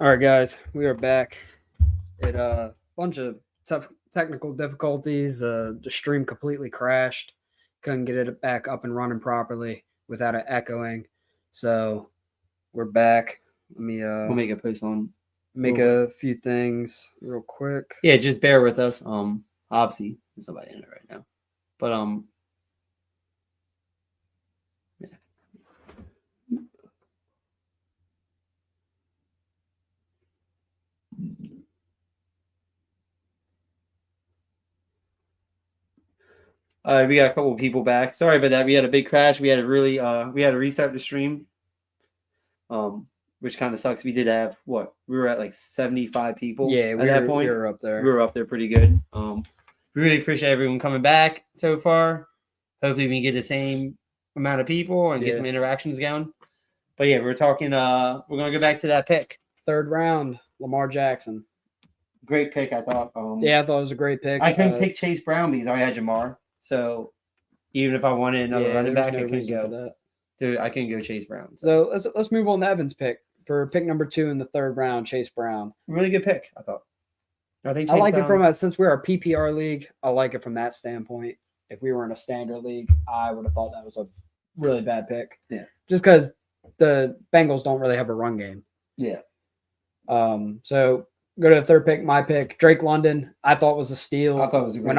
All right, guys, we are back. It bunch of tough technical difficulties. The stream completely crashed. Couldn't get it back up and running properly without it echoing. So we're back. Let me We'll make a post on. make a few things real quick. Yeah, just bear with us. Obviously there's nobody in it right now, but yeah. We got a couple of people back. Sorry about that. We had a big crash. We had to restart the stream. Which kind of sucks. We did have we were at like 75 people. Yeah, at that point. we were up there. We were up there pretty good. We really appreciate everyone coming back so far. Hopefully we can get the same amount of people and get some interactions going. But yeah, we're talking. We're gonna go back to that pick. Third round, Lamar Jackson. Great pick, I thought. Yeah, I thought it was a great pick. I couldn't pick Chase Brown because I had Jamar. So even if I wanted another running back, I couldn't go. That. Dude, I couldn't go Chase Brown. So let's move on to Evan's pick for pick number 2 in the third round. Chase Brown. Really good pick, I thought. I like it from since we're a PPR league. I like it from that standpoint. If we were in a standard league, I would have thought that was a really bad pick. Yeah, just because the Bengals don't really have a run game. Yeah. So go to the third pick. My pick, Drake London. I thought was a steal. I thought it was a great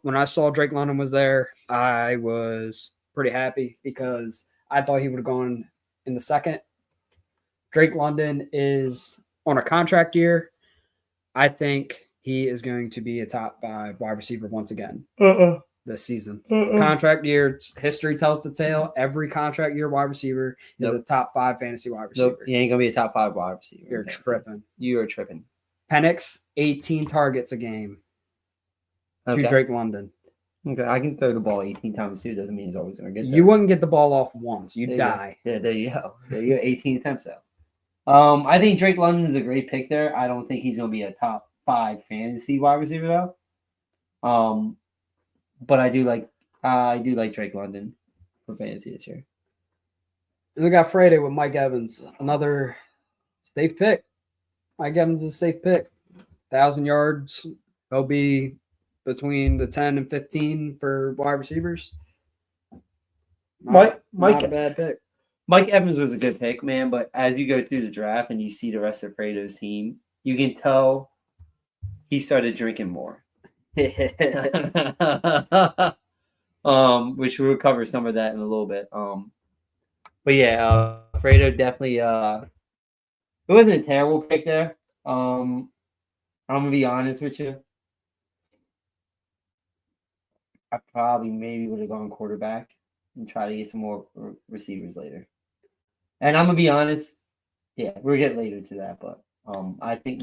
when I saw Drake London was there, I was pretty happy because I thought he would have gone in the second. Drake London is on a contract year. I think he is going to be a top 5 wide receiver once again this season. Contract year, history tells the tale. Every contract year wide receiver is a top 5 fantasy wide receiver. He ain't going to be a top 5 wide receiver. You're tripping. You are tripping. Penix, 18 targets a game to Drake London. Okay, I can throw the ball 18 times too. Doesn't mean he's always going to get there. You wouldn't get the ball off once. You'd die. Yeah, there you go. There you go. 18 attempts though. I think Drake London is a great pick there. I don't think he's going to be a top 5 fantasy wide receiver though. But I do like Drake London for fantasy this year. And we got Friday with Mike Evans, another safe pick. Mike Evans is a safe pick. 1,000 yards. He'll be between the 10 and 15 for wide receivers. Not a bad pick. Mike Evans was a good pick, man. But as you go through the draft and you see the rest of Fredo's team, you can tell he started drinking more. Which we'll cover some of that in a little bit. But yeah, Fredo definitely. It wasn't a terrible pick there. I'm gonna be honest with you. I probably maybe would have gone quarterback and try to get some more receivers later. And I'm gonna be honest. Yeah, we'll get later to that, but I think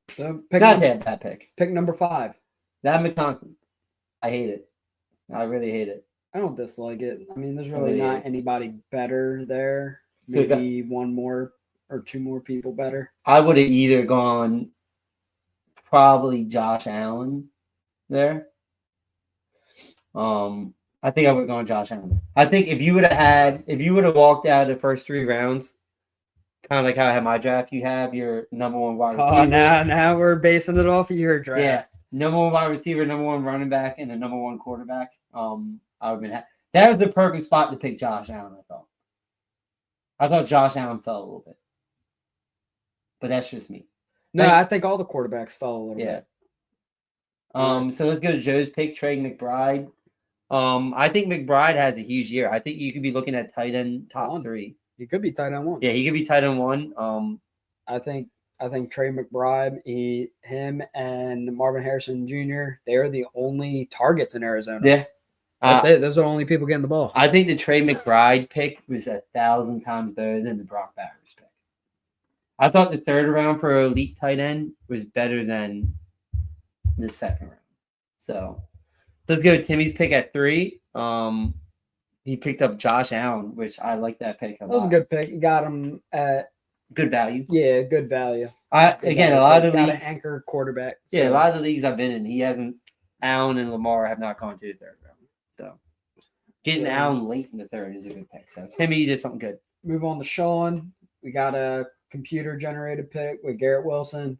So bad pick. Pick number 5. That McConkey. I hate it. I really hate it. I don't dislike it. I mean, there's really not anybody better there. Maybe one more or 2 more people better. I would have either gone probably Josh Allen there. I think I would have gone Josh Allen. I think if you would have walked out the first 3 rounds, kind of like how I had my draft, you have your number 1 wide receiver. Oh, now we're basing it off of your draft. Yeah. Number 1 wide receiver, number 1 running back, and the number 1 quarterback. I would have been that was the perfect spot to pick Josh Allen, I thought Josh Allen fell a little bit. But that's just me. No, I think all the quarterbacks fell a little bit. So let's go to Joe's pick, Trey McBride. I think McBride has a huge year. I think you could be looking at tight end top 3. He could be tight end 1. Yeah, he could be tight end 1. I think Trey McBride, him and Marvin Harrison Jr., they're the only targets in Arizona. Yeah. That's it. Those are the only people getting the ball. I think the Trey McBride pick was 1,000 times better than the Brock Bowers pick. I thought the third round for elite tight end was better than the second round. So let's go Timmy's pick at 3. He picked up Josh Allen, which I like that pick a lot. That was a good pick. You got him at good value. Yeah, good value. A lot of the leagues, an anchor quarterback. So. Yeah, a lot of the leagues I've been in, Allen and Lamar have not gone to the third round. So getting Allen late in the third is a good pick. So Timmy, you did something good. Move on to Sean. We got a computer generated pick with Garrett Wilson.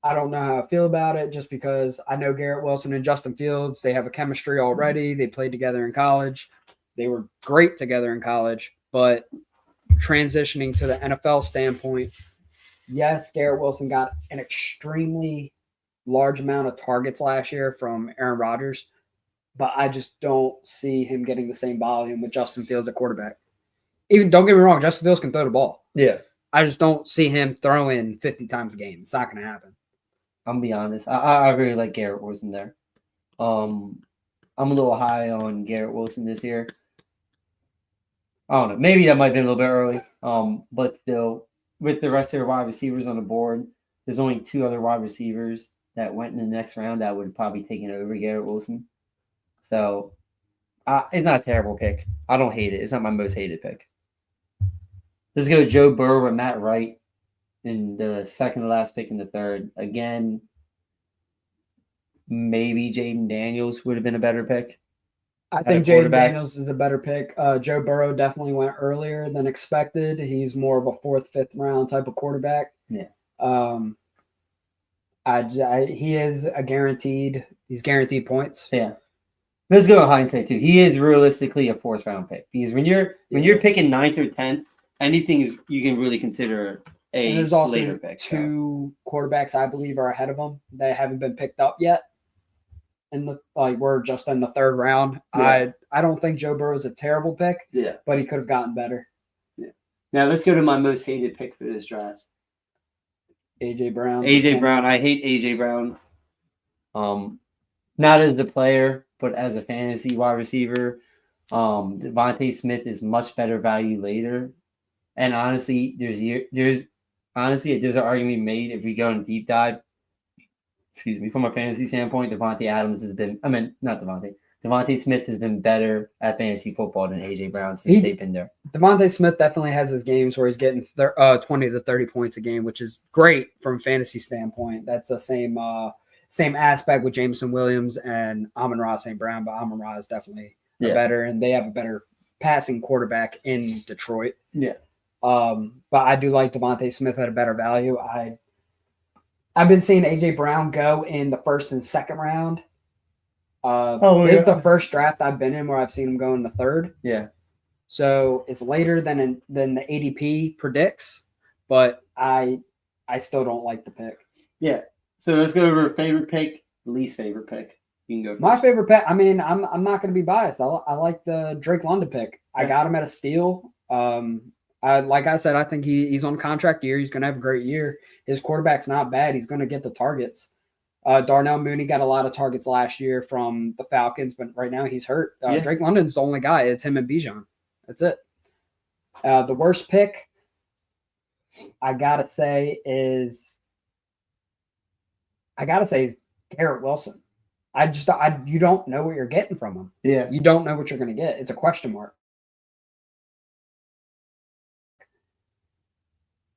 I don't know how I feel about it just because I know Garrett Wilson and Justin Fields, they have a chemistry already. They played together in college. They were great together in college, but transitioning to the NFL standpoint, yes, Garrett Wilson got an extremely large amount of targets last year from Aaron Rodgers, but I just don't see him getting the same volume with Justin Fields at quarterback. Even don't get me wrong, Justin Fields can throw the ball. Yeah. I just don't see him throwing 50 times a game. It's not going to happen. I'm gonna be honest. I really like Garrett Wilson there. I'm a little high on Garrett Wilson this year. I don't know. Maybe that might be a little bit early. But still, with the rest of the wide receivers on the board, there's only 2 other wide receivers that went in the next round that would probably taken over Garrett Wilson. So it's not a terrible pick. I don't hate it. It's not my most hated pick. Let's go Joe Burrow and Matt Wright in the second to last pick in the third. Again, maybe Jaden Daniels would have been a better pick. I think Jaden Daniels is a better pick. Joe Burrow definitely went earlier than expected. He's more of a 4th, 5th round type of quarterback. Yeah. He is he's guaranteed points. Yeah. Let's go with hindsight too. He is realistically a 4th round pick because when you're picking 9th or 10th, anything you can really consider a and there's also later pick. 2 quarterbacks I believe are ahead of him that haven't been picked up yet. And we're just in the 3rd round. Yeah. I don't think Joe Burrow is a terrible pick. Yeah, but he could have gotten better. Yeah. Now let's go to my most hated pick for this draft. AJ Brown. AJ Brown. I hate AJ Brown. Not as the player, but as a fantasy wide receiver. Devontae Smith is much better value later. And honestly, there's an argument made if we go in deep dive. Excuse me, from a fantasy standpoint, Devontae Smith has been better at fantasy football than AJ Brown since they've been there. Devontae Smith definitely has his games where he's getting 20 to 30 points a game, which is great from a fantasy standpoint. That's the same aspect with Jameson Williams and Amon-Ra St. Brown, but Amon-Ra is definitely better, and they have a better passing quarterback in Detroit. Yeah. But I do like Devontae Smith at a better value. I've been seeing AJ Brown go in the 1st and 2nd round. This is the first draft I've been in where I've seen him go in the 3rd. Yeah. So it's later than the ADP predicts, but I still don't like the pick. Yeah. So let's go over favorite pick, least favorite pick. You can go first. My favorite pick. I mean, I'm not going to be biased. I like the Drake London pick. Yeah. I got him at a steal. Like I said, I think he's on contract year. He's going to have a great year. His quarterback's not bad. He's going to get the targets. Darnell Mooney got a lot of targets last year from the Falcons, but right now he's hurt. Drake London's the only guy. It's him and Bijan. That's it. The worst pick, I gotta say, is Garrett Wilson. You don't know what you're getting from him. Yeah, you don't know what you're going to get. It's a question mark.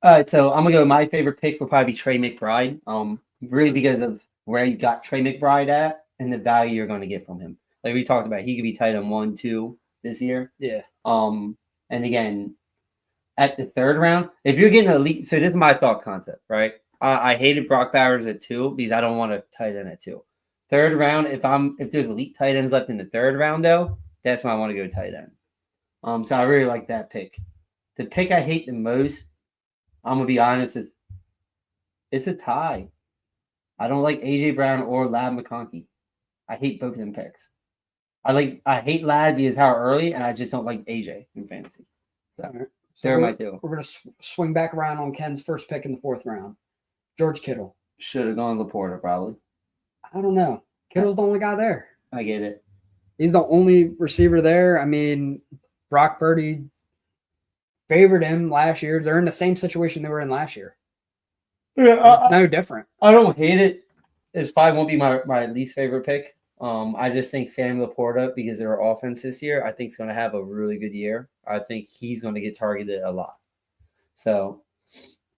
All right, so I'm gonna go. My favorite pick will probably be Trey McBride. Really because of where you got Trey McBride at and the value you're going to get from him. Like we talked about, he could be tight end 1, 2 this year. Yeah. And again, at the 3rd round, if you're getting elite, so this is my thought concept, right? I hated Brock Bowers at 2 because I don't want a tight end at 2. 3rd round, if there's elite tight ends left in the 3rd round though, that's when I want to go tight end. So I really like that pick. The pick I hate the most, I'm gonna be honest, it's a tie. I don't like AJ Brown or Ladd McConkey. I hate both of them picks. I hate Ladd because how early, and I just don't like AJ in fantasy. So there my two. We're gonna swing back around on Ken's first pick in the 4th round. George Kittle should have gone Laporta probably. I don't know. Kittle's the only guy there. I get it. He's the only receiver there. I mean, Brock Purdy favored him last year. They're in the same situation they were in last year. Yeah, no different. I don't hate it. It probably won't be my least favorite pick. I just think Sam Laporta, because their offense this year, I think is going to have a really good year. I think he's going to get targeted a lot. So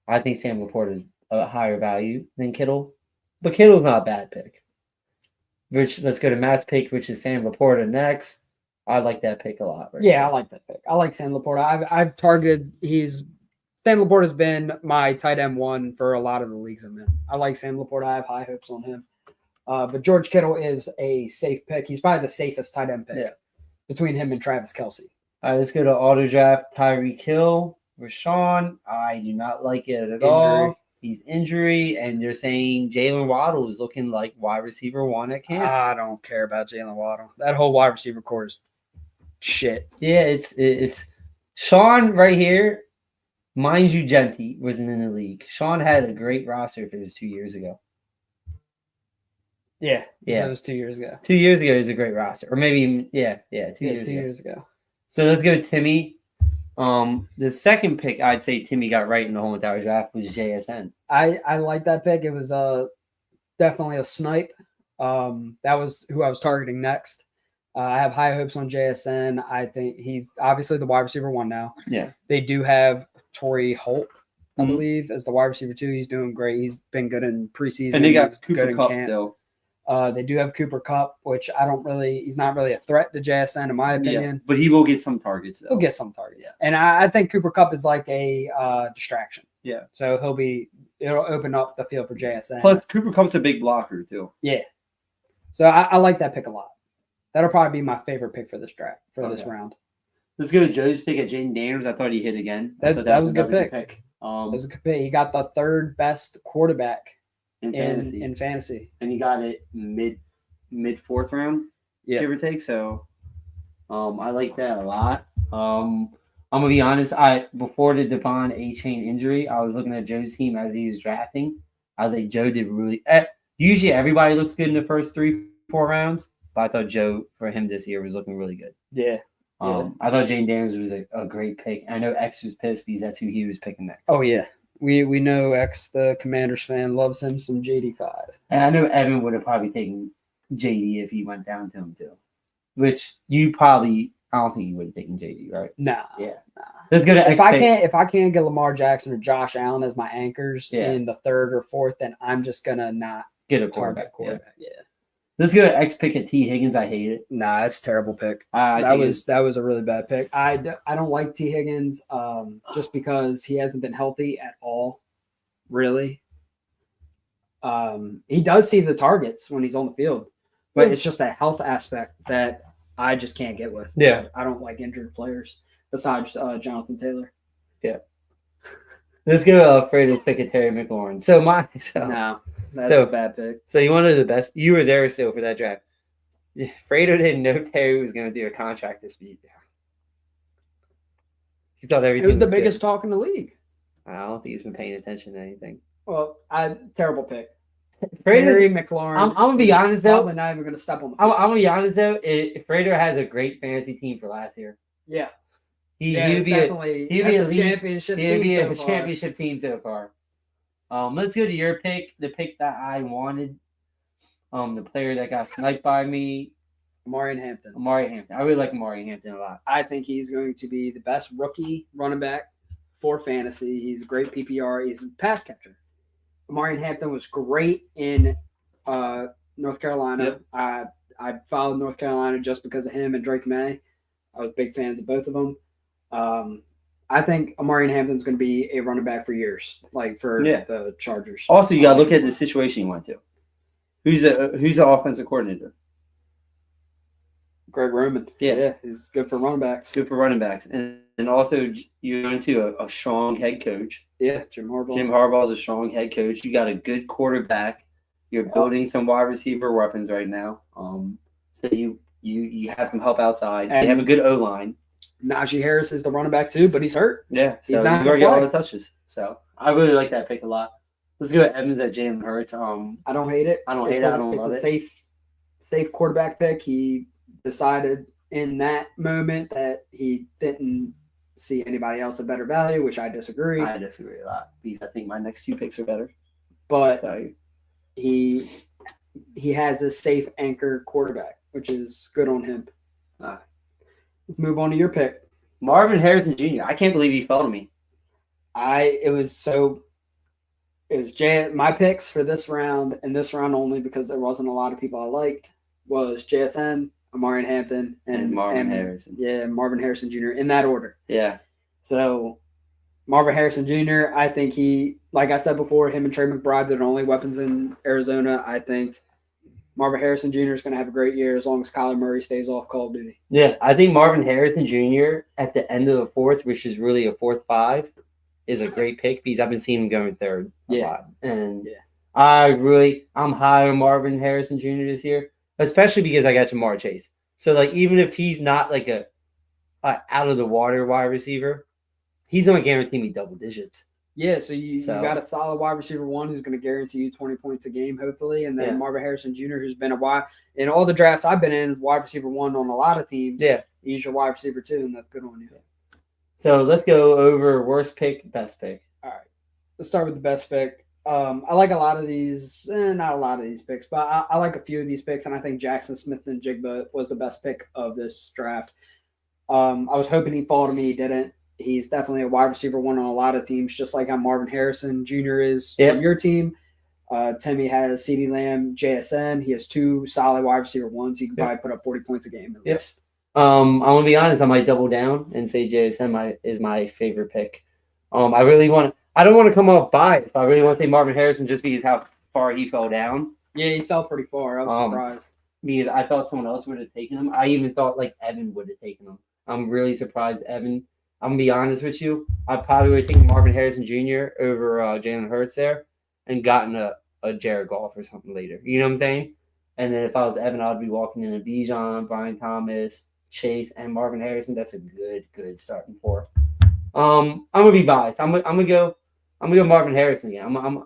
I think Sam Laporta is a higher value than Kittle, but Kittle's not a bad pick. Let's go to Matt's pick, which is Sam Laporta next. I like that pick a lot. I like that pick. I like Sam Laporta. I've targeted. He's Sam Laporte has been my tight end one for a lot of the leagues I'm in. I like Sam Laporte. I have high hopes on him. But George Kittle is a safe pick. He's probably the safest tight end pick between him and Travis Kelce. All right, let's go to auto draft. Tyreek Hill, Rashawn. I do not like it at all. He's injury, and they're saying Jalen Waddle is looking like wide receiver one at camp. I don't care about Jalen Waddle. That whole wide receiver core is shit. Yeah, it's Sean right here. Mind you, Genty wasn't in the league. Sean had a great roster if it was 2 years ago. Yeah. That was 2 years ago. 2 years ago is a great roster. Or maybe, 2 years ago. So let's go Timmy. The second pick I'd say Timmy got right in the whole entire draft was JSN. I like that pick. It was definitely a snipe. That was who I was targeting next. I have high hopes on JSN. I think he's obviously the wide receiver one now. Yeah. They do have Torrey Holt, I believe, as the wide receiver two. He's doing great. He's been good in preseason. And they got Cooper Kupp still. They do have Cooper Kupp, which he's not really a threat to JSN in my opinion. Yeah, but he will get some targets though. He'll get some targets. Yeah. And I think Cooper Kupp is like a distraction. Yeah. So it'll open up the field for JSN. Plus Cooper Kupp's a big blocker too. Yeah. So I like that pick a lot. That'll probably be my favorite pick for this draft, this round. Let's go to Joe's pick at Jaden Daniels. I thought he hit again. That was a good pick. That was a good pick. He got the third best quarterback in fantasy. And he got it mid fourth round, give or take. So I like that a lot. I'm gonna be honest, before the Devon A-Chain injury, I was looking at Joe's team as he was drafting. I was like, Joe did really usually everybody looks good in the first 3-4 rounds, but I thought Joe for him this year was looking really good. Yeah. I thought Jaden Daniels was a great pick. I know X was pissed because that's who he was picking next. Oh yeah. We know X, the Commanders fan, loves him some JD5. And I know Evan would have probably taken JD if he went down to him too. Which I don't think you would have taken JD, right? Nah. Yeah. Nah. Let's go to if I can't get Lamar Jackson or Josh Allen as my anchors in the third or fourth, then I'm just gonna not get a quarterback. Yeah. Let's go to X pick at T Higgins. I hate it. Nah, it's a terrible pick. That was a really bad pick. I don't like T Higgins just because he hasn't been healthy at all, really. He does see the targets when he's on the field, but it's just a health aspect that I just can't get with. Yeah. I don't like injured players besides Jonathan Taylor. Yeah. Let's go Fredo pick at Terry McLaurin. No. That's a bad pick. So you wanted the best. You were there still for that draft. Fredo didn't know Terry was going to do a contract dispute. He thought everything was the biggest talk in the league. I don't think he's been paying attention to anything. Well, terrible pick. Terry McLaurin. I'm going to be honest though. Probably not even going to step on the field. I'm going to be honest though. Fredo has a great fantasy team for last year. Yeah. He'd be a championship team so far. Let's go to your pick, the pick that I wanted. The player that got sniped by me. Amari Hampton. I really like Amari Hampton a lot. I think he's going to be the best rookie running back for fantasy. He's a great PPR. He's a pass catcher. Amari Hampton was great in North Carolina. Yep. I followed North Carolina just because of him and Drake May. I was big fans of both of them. I think Amari Hampton's going to be a running back for years, like for the Chargers. Also, you got to look at the situation you went to. Who's the offensive coordinator? Greg Roman. Yeah, he's good for running backs. And also you're going to a strong head coach. Yeah, Jim Harbaugh. Jim Harbaugh is a strong head coach. You got a good quarterback. You're building some wide receiver weapons right now. So you have some help outside. And they have a good O-line. Najee Harris is the running back too, but he's hurt. Yeah, so he's not going to get all the touches. So I really like that pick a lot. Let's go to Evans at Jalen Hurts. I don't hate it. I don't love it. Safe quarterback pick. He decided in that moment that he didn't see anybody else at better value, which I disagree. I disagree a lot because I think my next 2 picks are better. But he has a safe anchor quarterback, which is good on him. Let's move on to your pick. Marvin Harrison Jr. I can't believe he fell to me. My picks for this round and this round only because there wasn't a lot of people I liked was JSN, Amari Hampton, and Marvin Harrison. Yeah, Marvin Harrison Jr. in that order. Yeah. So Marvin Harrison Jr., I think like I said before, him and Trey McBride, they're the only weapons in Arizona. I think Marvin Harrison Jr. is going to have a great year as long as Kyler Murray stays off Call of Duty. Yeah, I think Marvin Harrison Jr. at the end of the fourth, which is really a 4th-5, is a great pick because I've been seeing him going third a lot. And I'm high on Marvin Harrison Jr. this year, especially because I got Jamar Chase. So, like, even if he's not like a out of the water wide receiver, he's going to guarantee me double digits. Yeah, so you got a solid wide receiver one who's going to guarantee you 20 points a game, hopefully. And then Marvin Harrison Jr., who's been a wide in all the drafts I've been in, wide receiver one on a lot of teams. Yeah. He's your wide receiver two, and that's good on you. So let's go over worst pick, best pick. All right. Let's start with the best pick. I like a lot of these, not a lot of these picks, but I like a few of these picks, and I think Jackson Smith-Njigba was the best pick of this draft. I was hoping he'd fall to me. He didn't. He's definitely a wide receiver one on a lot of teams, just like how Marvin Harrison Jr. is on your team. Timmy has CeeDee Lamb, JSN. He has 2 solid wide receiver ones. He can probably put up 40 points a game at least. I'm going to be honest. I might double down and say JSN is my favorite pick. I don't want to come off biased. I really want to say Marvin Harrison just because how far he fell down. Yeah, he fell pretty far. I was surprised. Because I thought someone else would have taken him. I even thought like Evan would have taken him. I'm really surprised Evan. I'm going to be honest with you. I probably would have taken Marvin Harrison Jr. over Jalen Hurts there and gotten a Jared Goff or something later. You know what I'm saying? And then if I was Evan, I'd be walking in a Bijan, Brian Thomas, Chase, and Marvin Harrison. That's a good starting 4. I'm gonna be biased. I'm gonna go Marvin Harrison again. I'm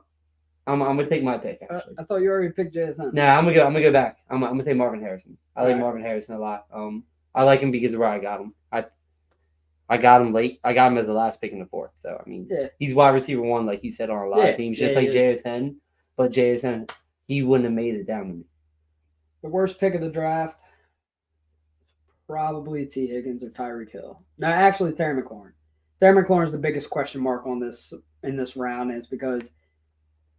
gonna take my pick. Actually, I thought you already picked JSN. Nah, I'm gonna go back. I'm gonna say Marvin Harrison. I like Marvin Harrison a lot. I like him because of where I got him. I got him late. I got him as the last pick in the 4th. So I mean, he's wide receiver one, like you said, on a lot of teams, just like JSN. But JSN, he wouldn't have made it down to me. The worst pick of the draft, probably T. Higgins or Tyreek Hill. No, actually Terry McLaurin. Terry McLaurin is the biggest question mark on this in this round, is because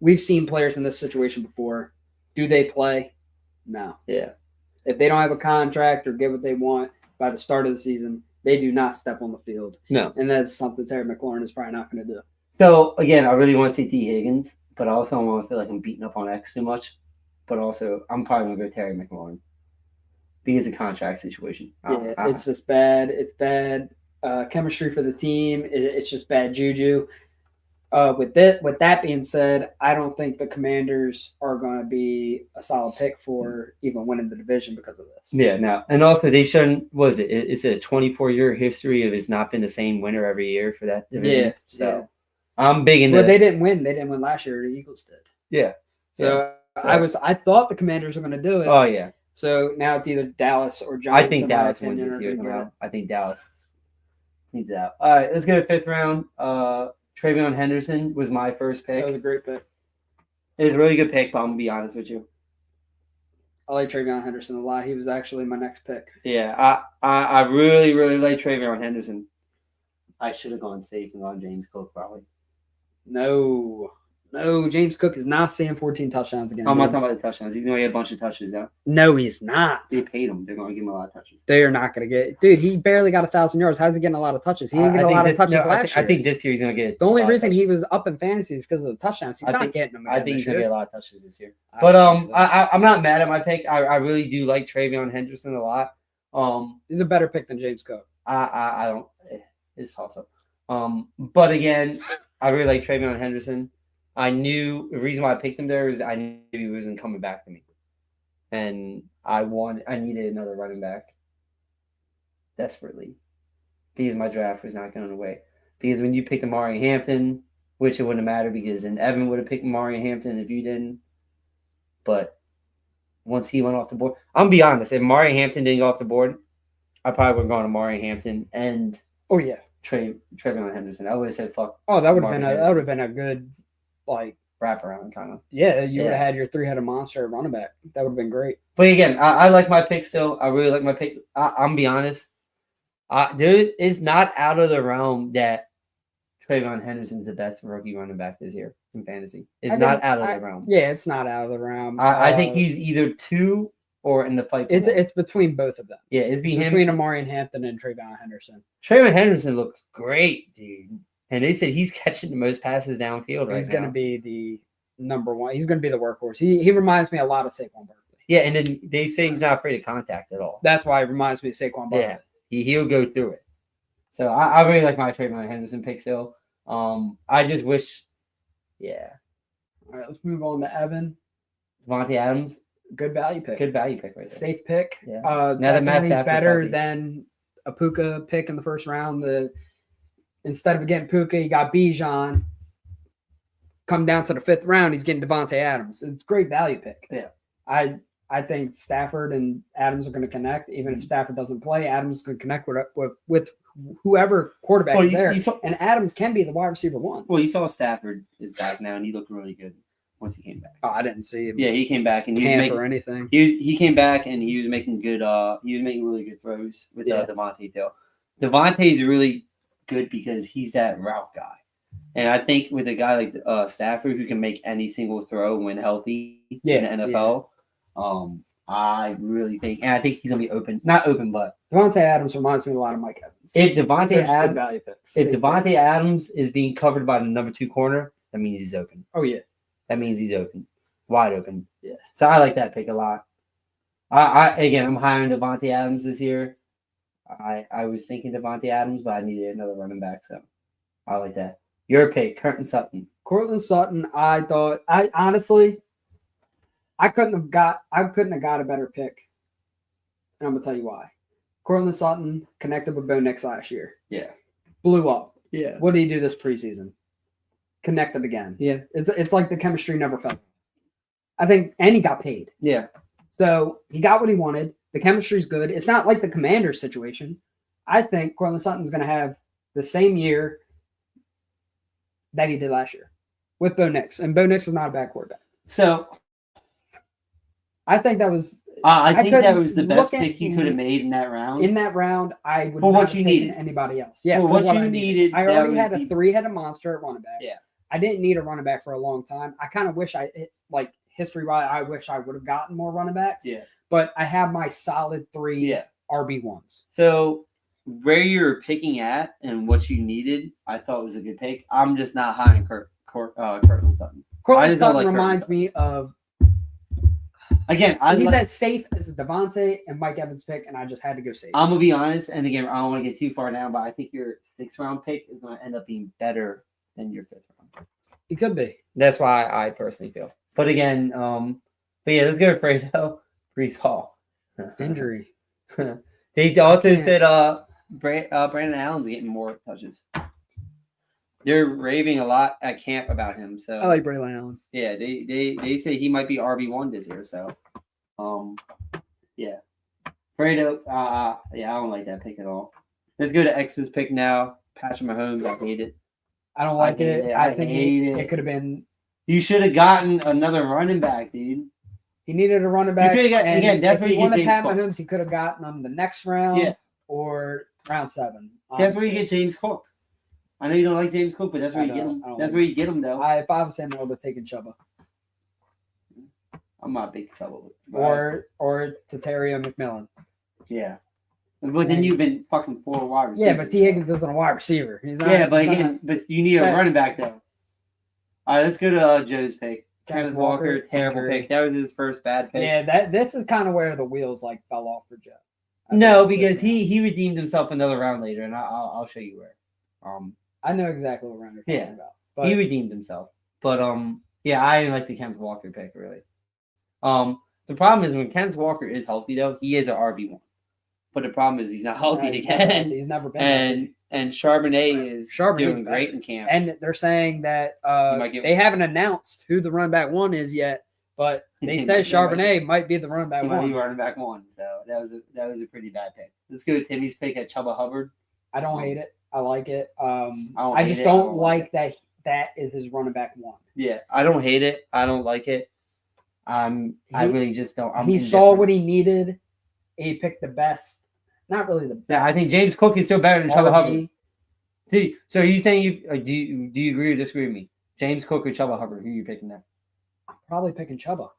we've seen players in this situation before. Do they play? No. Yeah. If they don't have a contract or get what they want by the start of the season, they do not step on the field. No. And that's something Terry McLaurin is probably not going to do. So, again, I really want to see T. Higgins, but I also don't want to feel like I'm beating up on X too much. But also, I'm probably going to go Terry McLaurin because of the contract situation. It's just bad. It's bad chemistry for the team. It's just bad juju. With that being said, I don't think the Commanders are going to be a solid pick for even winning the division because of this. Yeah, no. And also, they've shown, it's a 24-year history of it's not been the same winner every year for that division. Yeah. So, I'm big into But they didn't win. They didn't win last year. The Eagles did. Yeah. So I thought the Commanders were going to do it. Oh, yeah. So now it's either Dallas or Giants. I think Dallas wins this year somehow. I think Dallas needs out. All right, let's go to 5th round. Travion Henderson was my first pick. That was a great pick. It was a really good pick, but I'm going to be honest with you. I like Travion Henderson a lot. He was actually my next pick. Yeah, I really, really like Travion Henderson. I should have gone safe and gone James Cook probably. No, James Cook is not seeing 14 touchdowns again. I'm not talking about the touchdowns. He's going to get a bunch of touches, though. No, he's not. They paid him. They're going to give him a lot of touches. They're not going to get – dude, he barely got 1,000 yards. How's he getting a lot of touches? He didn't get a lot of touches last year. I think this year he's going to get – the only reason he was up in fantasy is because of the touchdowns. He's not getting them. I think he's going to get a lot of touches this year. But I'm not mad at my pick. I really do like Travion Henderson a lot. He's a better pick than James Cook. I don't – it's also. But again, I really like Travion Henderson. I knew the reason why I picked him there is I knew he wasn't coming back to me. And I needed another running back desperately because my draft was not going away. Because when you picked Amari Hampton, which it wouldn't matter because then Evan would have picked Amari Hampton if you didn't. But once he went off the board, I'm going to be honest, if Amari Hampton didn't go off the board, I probably would have gone Amari Hampton and Travion Henderson. I would have said fuck. Oh, that would have been a good wraparound kind of. Yeah, you would have had your 3-headed monster running back. That would have been great. But again, I like my pick still. I really like my pick. I'm gonna be honest. There is not out of the realm that Travion Henderson's the best rookie running back this year in fantasy. It's not out of the realm. Yeah, it's not out of the realm. I think he's either 2 or in the fight. It's between both of them. Yeah, it's between Amari and Hampton and Travion Henderson. Travion Henderson looks great, dude. And they said he's catching the most passes downfield right He's now. going to be the number one. He's going to be the workhorse. He reminds me a lot of Saquon Barkley. Yeah, and then they say he's not afraid of contact at all. That's why it reminds me of Saquon Barkley. Yeah, he'll go through it. So I really like my Trayvon Henderson pick still. I just wish, yeah. All right, let's move on to Evan. Devontae Adams, Good value pick. good value pick right there. Safe pick. Yeah. Now that Matt definitely Stafford's better healthy. than a Puka pick in the first round. Instead of getting Puka, you got Bijan. Come down to the 5th round, he's getting Devontae Adams. It's a great value pick. Yeah. I think Stafford and Adams are going to connect. Even if Stafford doesn't play, Adams is going to connect with whoever quarterback is there. And Adams can be the wide receiver 1. Well, you saw Stafford is back now, and he looked really good once he came back. Oh, I didn't see him. Yeah, he came back and he was camp making or anything. He came back and he was making good. He was making really good throws with Devontae too. Devontae is really good because he's that route guy, and I think with a guy like Stafford who can make any single throw when healthy in the NFL, I really think, and I think he's gonna be open. Not open, but Devontae Adams reminds me a lot of Mike Evans. If Devontae value picks. If Devontae Adams is being covered by the number 2 corner, that means he's open. Oh yeah. That means he's open, wide open. Yeah. So I like that pick a lot. I'm higher on Devontae Adams this year. I was thinking Devontae Adams, but I needed another running back, so I like that. Your pick, Courtland Sutton. Courtland Sutton. I couldn't have got a better pick, and I'm gonna tell you why. Courtland Sutton connected with Bo Nix last year. Yeah. Blew up. Yeah. What did he do this preseason? Connected again. Yeah. It's like the chemistry never fell. I think, and he got paid. Yeah. So he got what he wanted. The chemistry's good. It's not like the Commanders situation. I think Courtland Sutton's going to have the same year that he did last year with Bo Nix. And Bo Nix is not a bad quarterback. So I think that was I think that was the best pick you could have made in that round. In that round, I would for not what you have taken needed. Anybody else. Yeah, for what you needed. I already had a 3-headed monster at running back. Yeah. I didn't need a running back for a long time. I kind of wish history-wise, I wish I would have gotten more running backs. Yeah. But I have my solid 3 RB1s. So where you're picking at and what you needed, I thought was a good pick. I'm just not high on Courtland Sutton. Courtland Sutton reminds me of. Again, he's that safe as the Devontae and Mike Evans pick, and I just had to go safe. I'm gonna be honest, and again, I don't want to get too far down, but I think your 6th round pick is going to end up being better than your 5th round pick. It could be. That's why I personally feel. But again, let's go to Fredo. Brees Hall. Injury. They also said Brandon Allen's getting more touches. They're raving a lot at camp about him. So I like Braylon Allen. Yeah, they say he might be RB1 this year. So, yeah. Fredo, I don't like that pick at all. Let's go to X's pick now. Patrick Mahomes, I hate it. I don't like it. I think it could have been. You should have gotten another running back, dude. He needed a running back. Again, that's where you get Pat James Mahomes, he could have gotten him the next round or round 7. That's where you get James Cook. I know you don't like James Cook, but that's where you get him. That's where you get him, though. If I was him, I would have taken Chuba. I'm not a big Chuba. Or Tatario McMillan. Yeah. But then you've been fucking 4 wide receivers. Yeah, but T. Higgins isn't a wide receiver. He's not. But you need a running back, though. All right, let's go to Joe's pick. Kenneth Walker, terrible pick. That was his first bad pick. Yeah, this is kind of where the wheels fell off for Joe. No, because he redeemed himself another round later, and I'll show you where. I know exactly what round you're talking about. But he redeemed himself. But I didn't like the Kenneth Walker pick really. The problem is when Kenneth Walker is healthy though, he is an RB1. But the problem is he's not healthy again. He's never been. And Charbonnet is doing great in camp. And they're saying that they haven't announced who the running back 1 is yet, but they said Charbonnet might be the running back 1. Might be running back 1. So that was a pretty bad pick. Let's go to Timmy's pick at Chuba Hubbard. I don't hate it. I like it. I just don't like that is his running back 1. Yeah, I don't hate it. I don't like it. I really just don't. He saw what he needed. He picked the best. Not really the best. Yeah, I think James Cook is still better than Chuba Hubbard. So are you saying do you agree or disagree with me? James Cook or Chuba Hubbard? Who are you picking there? I'm probably picking Chuba.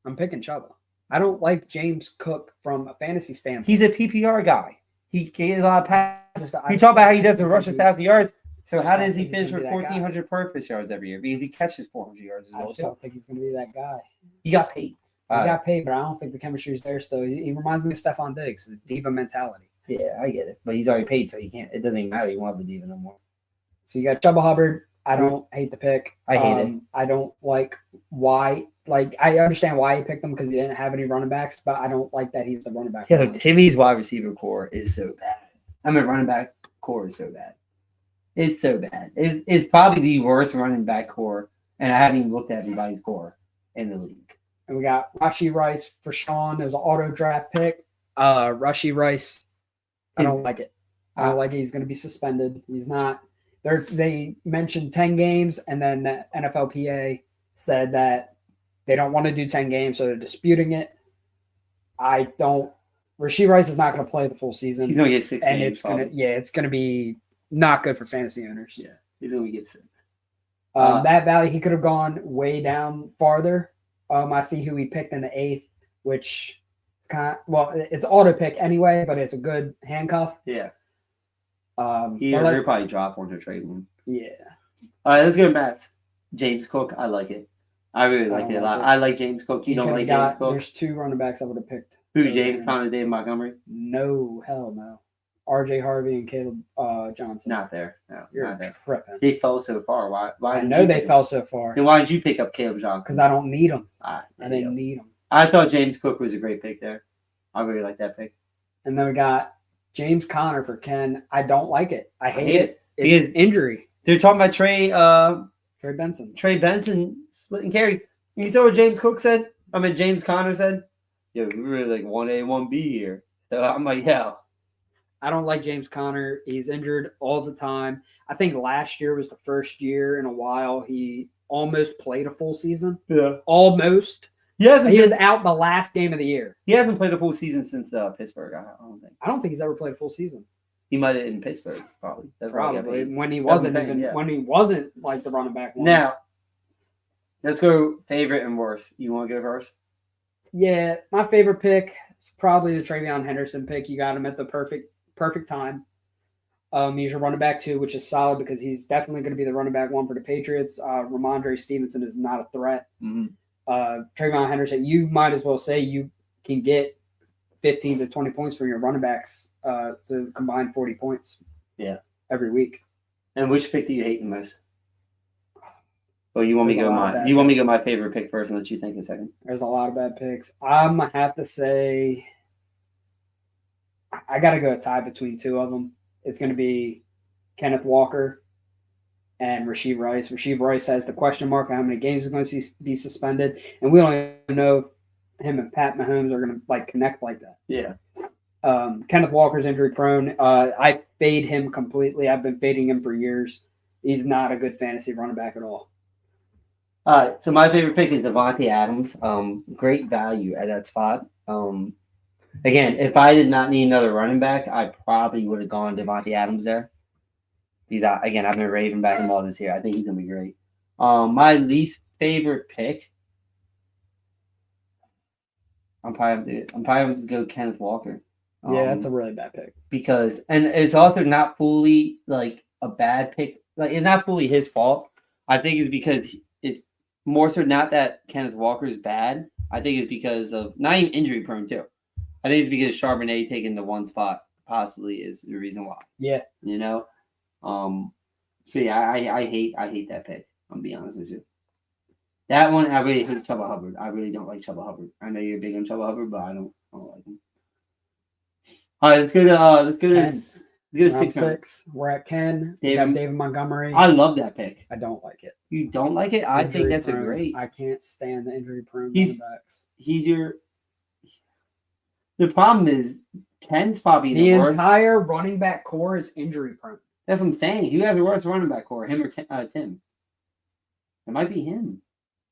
I'm picking Chuba. I don't like James Cook from a fantasy standpoint. He's a PPR guy. He gets a lot of passes. He talked about how he does the rush 1,000 yards. So how I don't does he think he's finish gonna with be that guy. 1,400 purpose yards every year? Because he catches 400 yards as I well just too. don't think he's going to be that guy. He got paid. He got paid, but I don't think the chemistry's there still. He reminds me of Stephon Diggs, the diva mentality. Yeah, I get it. But he's already paid, so he can't. It doesn't even matter. He won't have a diva no more. So you got Chuba Hubbard. I don't hate the pick. I hate it. I don't like why. Like I understand why he picked him because he didn't have any running backs, but I don't like that he's the running back. Yeah, one. Timmy's wide receiver core is so bad. I mean, running back core is so bad. It's so bad. It's probably the worst running back core, and I haven't even looked at anybody's core in the league. And we got Rashee Rice for Sean. It was an auto draft pick. Rashee Rice, I don't like it. I don't like it. He's going to be suspended. He's not. They mentioned 10 games, and then the NFLPA said that they don't want to do 10 games, so they're disputing it. I don't. Rashee Rice is not going to play the full season. He's going to get 6 and games. it's going to be not good for fantasy owners. Yeah, he's going to get 6. That value, he could have gone way down farther. I see who he picked in the 8th, which is it's auto pick anyway, but it's a good handcuff. Yeah. He'll probably drop one to trade one. Yeah. All right, let's go back. James Cook, I like it. I really like it a lot. I like James Cook. You don't like James Cook? There's 2 running backs I would have picked. Who, James Conner, David Montgomery? No, hell no. RJ Harvey and Caleb Johnson. Not there. No, You're not there. tripping. They fell so far. Why I know they fell so far. Then why did you pick up Caleb Johnson? Because I don't need them. I didn't need them. I thought James Cook was a great pick there. I really like that pick. And then we got James Conner for Ken. I don't like it. I hate it. It's injury. They're talking about Trey Benson. Trey Benson splitting carries. You saw what James Cook said? I mean, James Conner said, "Yeah, we were like 1A, 1B here." So I'm like, yeah. I don't like James Conner. He's injured all the time. I think last year was the first year in a while he almost played a full season. Yeah. Almost. He was out the last game of the year. He hasn't played a full season since Pittsburgh. I don't think he's ever played a full season. He might have in Pittsburgh, probably. That's probably when he wasn't when he wasn't like the running back one. Now, let's go favorite and worst. You want to go first? Yeah, my favorite pick is probably the Travion Henderson pick. You got him at the perfect time. He's your running back 2, which is solid because he's definitely going to be the running back 1 for the Patriots. Ramondre Stevenson is not a threat. Mm-hmm. Travion Henderson, you might as well say you can get 15 to 20 points from your running backs to combine 40 points. Yeah, every week. And which pick do you hate the most? Or you want me to go want me to go my favorite pick first and let you think in a second? There's a lot of bad picks. I'm gonna have to say I got to go a tie between 2 of them. It's going to be Kenneth Walker and Rashee Rice. Rashee Rice has the question mark on how many games he's going to be suspended, and we don't even know if him and Pat Mahomes are going to connect like that. Yeah. Kenneth Walker's injury prone. I fade him completely. I've been fading him for years. He's not a good fantasy running back at all. All right, so my favorite pick is Devontae Adams. Great value at that spot. Again, if I did not need another running back, I probably would have gone Devontae Adams there. I've been raving back him all this year. I think he's gonna be great. My least favorite pick, I'm probably going to go Kenneth Walker. Yeah, that's a really bad pick. Because it's also not fully like a bad pick. Like it's not fully his fault. I think it's because it's more so not that Kenneth Walker is bad. I think it's because of not even injury prone too. I think it's because Charbonnet taking the 1 spot possibly is the reason why. Yeah. You know? So yeah, I hate that pick. I'm gonna be honest with you. That one I really hate Chuba Hubbard. I really don't like Chuba Hubbard. I know you're big on Chuba Hubbard, but I don't like him. All right, let's go to 6 picks. We're at Ken. David Montgomery. I love that pick. I don't like it. You don't like it? I think that's a great. I can't stand the injury prone running backs. The problem is Ken's probably the entire running back core is injury prone. That's what I'm saying. Who has the worst running back core? Him or Tim? It might be him.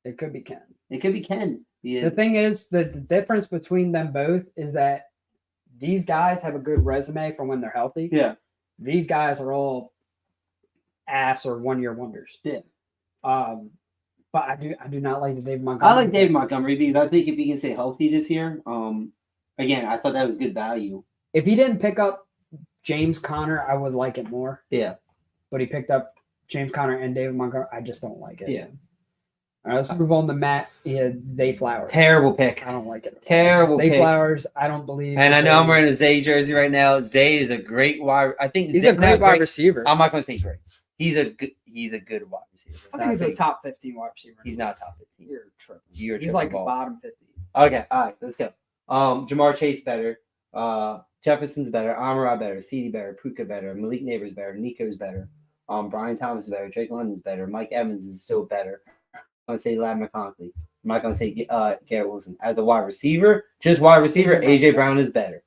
It could be Ken. It could be Ken. The thing is, the difference between them both is that these guys have a good resume for when they're healthy. Yeah. These guys are all ass or 1-year wonders. Yeah. But I do not like the David Montgomery. I like David Montgomery because I think if he can stay healthy this year, again, I thought that was good value. If he didn't pick up James Conner, I would like it more. Yeah. but he picked up James Conner and David Montgomery. I just don't like it. Yeah. All right, let's move on to Matt. He had Zay Flowers. Terrible pick. I don't like it. Terrible Zay pick. Flowers, I don't believe. And I know I'm wearing a Zay jersey right now. Zay is a great wide. I think He's Zay, a great wide receiver. I'm not going to say great. He's a good wide receiver. I think he's a top 15 wide receiver. He's not top 15. You're tripping. You're He's like bottom 15. Okay, all right, let's go. Jamar Chase better. Jefferson's better. Amon-Ra better. CeeDee better. Puka better. Malik Neighbors better. Nico's better. Brian Thomas is better. Drake London's better. Mike Evans is still better. I'm going to say Ladd McConkey. I'm not going to say Garrett Wilson. As a wide receiver, just wide receiver, A.J. Brown is better.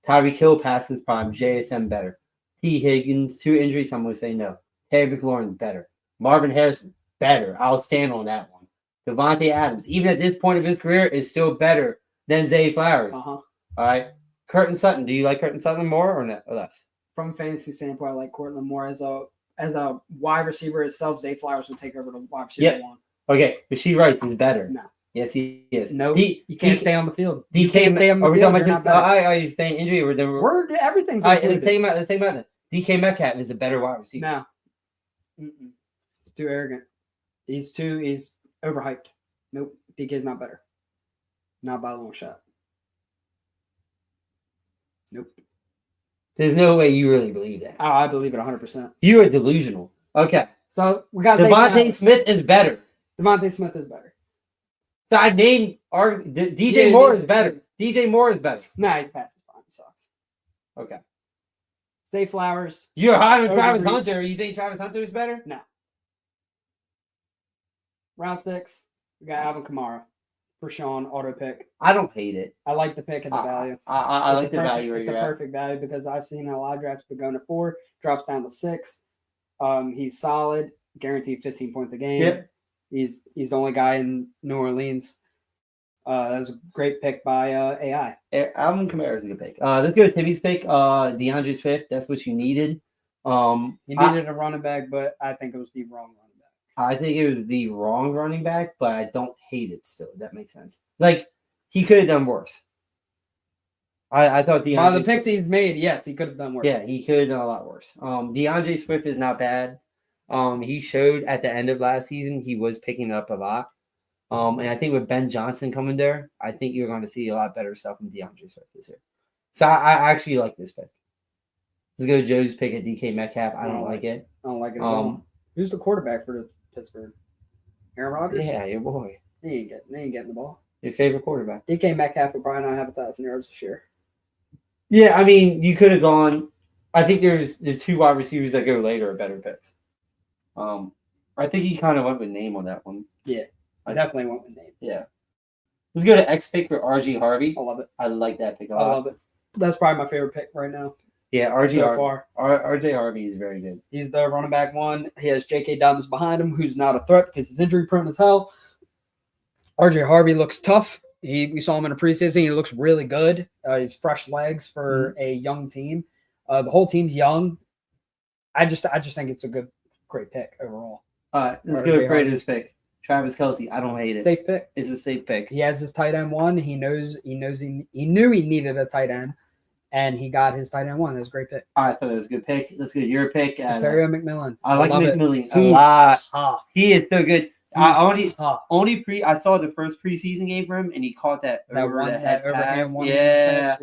Tyreek Hill passes prime. JSM better. T. Higgins, 2 injuries, I'm going to say no. Terry McLaurin better. Marvin Harrison better. I'll stand on that one. Devontae Adams, even at this point of his career, is still better than Zay Flowers. All right. Curtin Sutton. Do you like Curtin Sutton more or less? From a fantasy standpoint, I like Cortland more as a wide receiver itself. Zay Flowers will take over the wide receiver one. Okay, but Rasheed Rice is better. No. Yes, he is. No, you can't stay on the field. You can't stay on the field. Are we talking about are you staying injury or we're everything's all right, let's take about it. DK Metcalf is a better wide receiver. No. He's too arrogant. He's overhyped. Nope. DK's not better. Not by a long shot. Nope. There's no way you really believe that. Oh, I believe it 100%. You are delusional. Okay. So we got Devontae Smith is better. Devontae Smith is better. So I named DJ Moore is better. DJ Moore is better. Nah, he's past his prime. He sucks. Okay. Zay Flowers. You're high on Travis Hunter. You think Travis Hunter is better? No. Round 6, we got Alvin Kamara for Sean, auto pick. I don't hate it. I like the pick and the value. I like the value where you're at. It's a perfect value because I've seen a lot of drafts been going to 4, drops down to 6. He's solid, guaranteed 15 points a game. Yep. He's the only guy in New Orleans. That was a great pick by AI. Alvin Kamara is a good pick. Let's go to Timmy's pick. DeAndre Swift. That's what you needed. He needed a running back, but I think it was the wrong running back. I think it was the wrong running back, but I don't hate it still. That makes sense. Like, he could have done worse. I thought DeAndre By the picks he's made, yes, he could have done worse. Yeah, he could have done a lot worse. DeAndre Swift is not bad. He showed at the end of last season he was picking up a lot. And I think with Ben Johnson coming there, I think you're going to see a lot better stuff from DeAndre Swift this year. So I actually like this pick. Let's go to Joe's pick at DK Metcalf. I don't like it. I don't like it at all. Who's the quarterback for the Pittsburgh? Aaron Rodgers? Yeah, your boy. They ain't getting the ball. Your favorite quarterback. DK Metcalf will probably not have 1,000 yards this year. Yeah, I mean, you could have gone. I think there's the 2 wide receivers that go later are better picks. I think he kind of went with name on that one. Yeah, I definitely went with name. Yeah. Let's go to X pick for RG Harvey. I love it. I like that pick a lot. I love it. That's probably my favorite pick right now. Yeah, RJ Harvey is very good. He's the running back 1. He has J.K. Dobbins behind him, who's not a threat because he's injury prone as hell. RJ Harvey looks tough. We saw him in a preseason. He looks really good. He's fresh legs for a young team. The whole team's young. I just think it's a great pick overall. All right, let's go to Kratos pick. Travis Kelce. I don't hate it. Safe pick. It's a safe pick. He has his tight end 1. He knew he needed a tight end, and he got his tight end 1. That was a great pick. All right, I thought it was a good pick. Let's go to your pick. Terry McMillan. I like McMillan a lot. He is so good. I saw the first preseason game for him, and he caught that overhead pass. Yeah.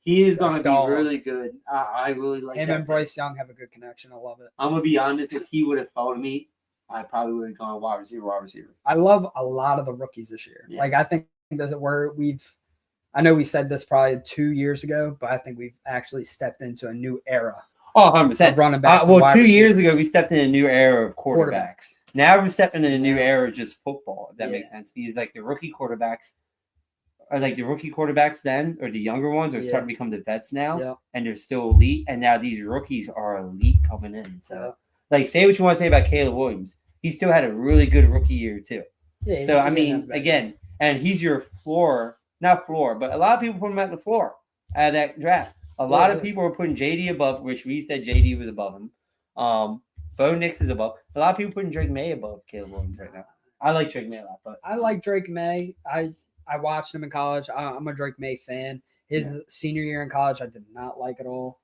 He is going to be really good. I really like him and Bryce Young have a good connection. I love it. I'm going to be honest. If he would have followed me, I probably would have gone wide receiver. I love a lot of the rookies this year. Yeah. Like, I think I know we said this probably 2 years ago, but I think we've actually stepped into a new era. Oh, 100%. Running back. 2 years ago, we stepped in a new era of quarterbacks. Now we're stepping in a new era of just football, if that makes sense. Because like the rookie quarterbacks then, or the younger ones are starting to become the vets now, and they're still elite. And now these rookies are elite coming in. So, like, say what you want to say about Caleb Williams. He still had a really good rookie year, too. Yeah, so, I mean, again, and he's your not floor, but a lot of people put him at the floor at that draft. A lot of people were putting JD above, which we said JD was above him. Bo Nix is above. A lot of people putting Drake May above Caleb Williams right now. I like Drake May a lot, but I like Drake May. I watched him in college. I'm a Drake May fan. His senior year in college, I did not like at all.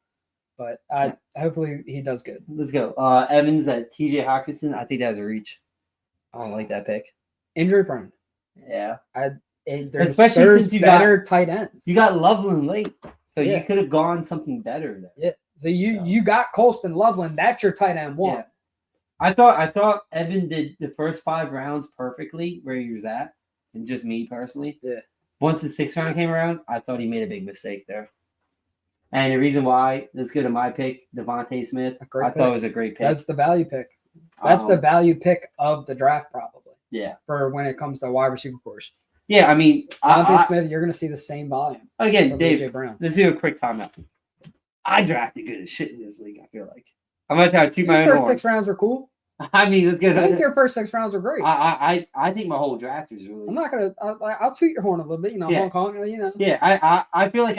but hopefully he does good. Let's go. Evans at TJ Hawkinson. I think that was a reach. I don't like that pick. Injury prone. Yeah. Especially there's better tight ends. You got Loveland late, so Yeah. you could have gone something better there. Yeah. So you got Colston Loveland. That's your tight end one. Yeah. I thought Evan did the first 5 rounds perfectly where he was at, and just me personally. Yeah. Once the 6th round came around, I thought he made a big mistake there. And the reason why, let's go to my pick, Devontae Smith. I thought it was a great pick. That's the value pick. That's the value pick of the draft, probably. Yeah. For when it comes to wide receiver course. Yeah, I mean, Devontae Smith, you're going to see the same volume. Again, Dave, AJ Brown. let's do a quick timeout. I drafted good as shit in this league, I feel like. I'm going to try to toot my own horn. Your first 6 rounds are cool. I mean, let's get. I think your first 6 rounds are great. I think my whole draft is really. I'm not gonna. I'll toot your horn a little bit. Yeah. Hong Kong. Yeah, I feel like